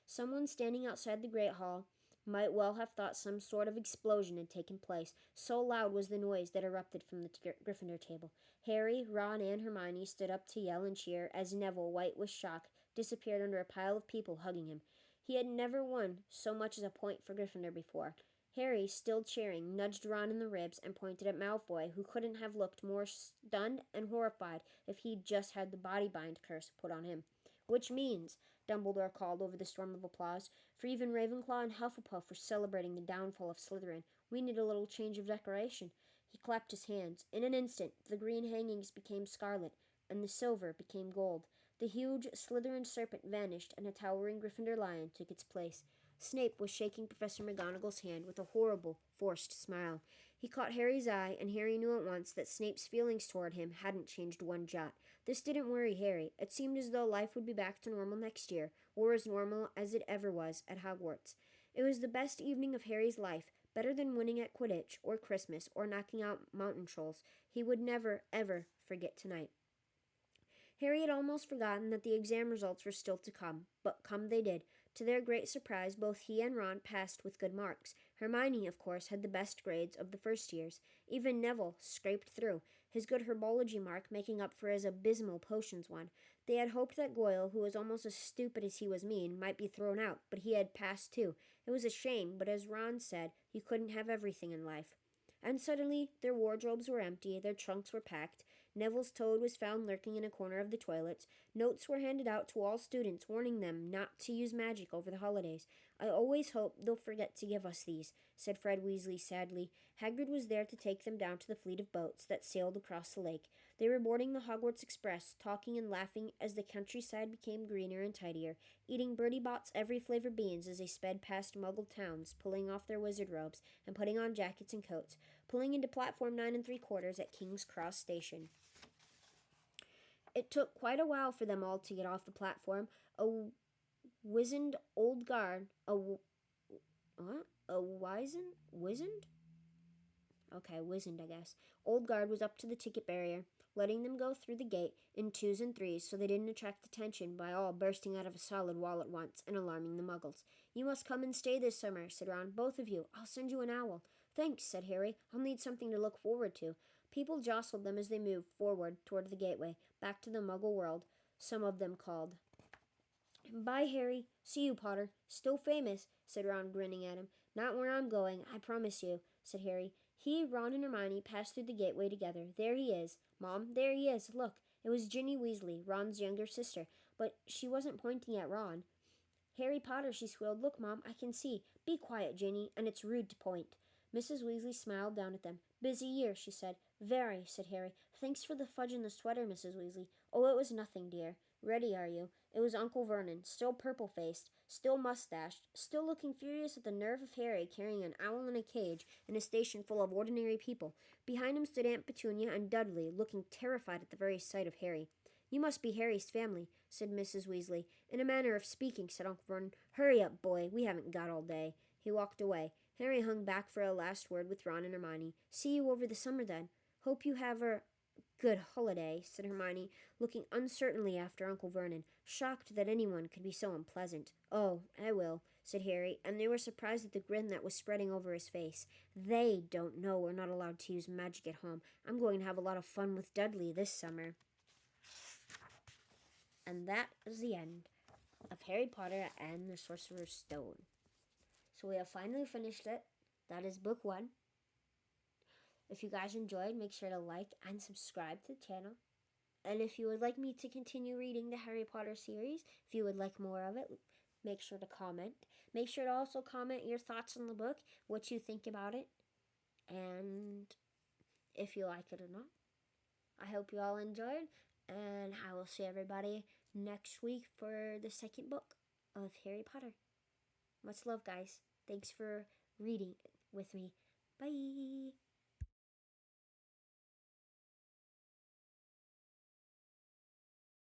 Someone standing outside the Great Hall might well have thought some sort of explosion had taken place, so loud was the noise that erupted from the Gryffindor table. Harry, Ron, and Hermione stood up to yell and cheer as Neville, white with shock, disappeared under a pile of people hugging him. He had never won so much as a point for Gryffindor before. Harry, still cheering, nudged Ron in the ribs and pointed at Malfoy, who couldn't have looked more stunned and horrified if he'd just had the body-bind curse put on him. "Which means," Dumbledore called over the storm of applause, for even Ravenclaw and Hufflepuff were celebrating the downfall of Slytherin, "we need a little change of decoration." He clapped his hands. In an instant, the green hangings became scarlet, and the silver became gold. The huge Slytherin serpent vanished, and a towering Gryffindor lion took its place. Snape was shaking Professor McGonagall's hand with a horrible, forced smile. He caught Harry's eye, and Harry knew at once that Snape's feelings toward him hadn't changed one jot. This didn't worry Harry. It seemed as though life would be back to normal next year, or as normal as it ever was at Hogwarts. It was the best evening of Harry's life, better than winning at Quidditch, or Christmas, or knocking out mountain trolls. He would never, ever forget tonight. Harry had almost forgotten that the exam results were still to come, but come they did. To their great surprise, both he and Ron passed with good marks. Hermione, of course, had the best grades of the first years. Even Neville scraped through, his good herbology mark making up for his abysmal potions one. They had hoped that Goyle, who was almost as stupid as he was mean, might be thrown out, but he had passed too. It was a shame, but as Ron said, you couldn't have everything in life. And suddenly, their wardrobes were empty, their trunks were packed. Neville's toad was found lurking in a corner of the toilets. Notes were handed out to all students warning them not to use magic over the holidays. I always hope they'll forget to give us these, said Fred Weasley sadly. Hagrid was there to take them down to the fleet of boats that sailed across the lake. They were boarding the Hogwarts Express, talking and laughing as the countryside became greener and tidier, eating Bertie Bott's every flavor beans as they sped past Muggle towns, pulling off their wizard robes and putting on jackets and coats, pulling into platform 9 3/4 at King's Cross Station. It took quite a while for them all to get off the platform. A wizened old guard, wizened? Okay, wizened, I guess. Old guard was up to the ticket barrier, letting them go through the gate in 2s and 3s so they didn't attract attention by all bursting out of a solid wall at once and alarming the Muggles. You must come and stay this summer, said Ron. Both of you. I'll send you an owl. Thanks, said Harry. I'll need something to look forward to. People jostled them as they moved forward toward the gateway, back to the Muggle world. Some of them called. Bye, Harry. See you, Potter. Still famous, said Ron, grinning at him. Not where I'm going, I promise you, said Harry. He, Ron, and Hermione passed through the gateway together. There he is. Mom, there he is. Look, it was Ginny Weasley, Ron's younger sister, but she wasn't pointing at Ron. Harry Potter, she squealed. Look, Mom, I can see. Be quiet, Ginny, and it's rude to point. Mrs. Weasley smiled down at them. Busy year, she said. Very, said Harry. Thanks for the fudge and the sweater, Mrs. Weasley. Oh, it was nothing, dear. Ready, are you? It was Uncle Vernon, still purple-faced, still mustached, still looking furious at the nerve of Harry carrying an owl in a cage in a station full of ordinary people. Behind him stood Aunt Petunia and Dudley, looking terrified at the very sight of Harry. You must be Harry's family, said Mrs. Weasley. In a manner of speaking, said Uncle Vernon. Hurry up, boy. We haven't got all day. He walked away. Harry hung back for a last word with Ron and Hermione. See you over the summer, then. Hope you have a good holiday, said Hermione, looking uncertainly after Uncle Vernon, shocked that anyone could be so unpleasant. Oh, I will, said Harry, and they were surprised at the grin that was spreading over his face. They don't know we're not allowed to use magic at home. I'm going to have a lot of fun with Dudley this summer. And that is the end of Harry Potter and the Sorcerer's Stone. So we have finally finished it. That is book 1. If you guys enjoyed, make sure to like and subscribe to the channel. And if you would like me to continue reading the Harry Potter series, if you would like more of it, make sure to comment. Make sure to also comment your thoughts on the book, what you think about it, and if you like it or not. I hope you all enjoyed, and I will see everybody next week for the second book of Harry Potter. Much love, guys. Thanks for reading with me. Bye.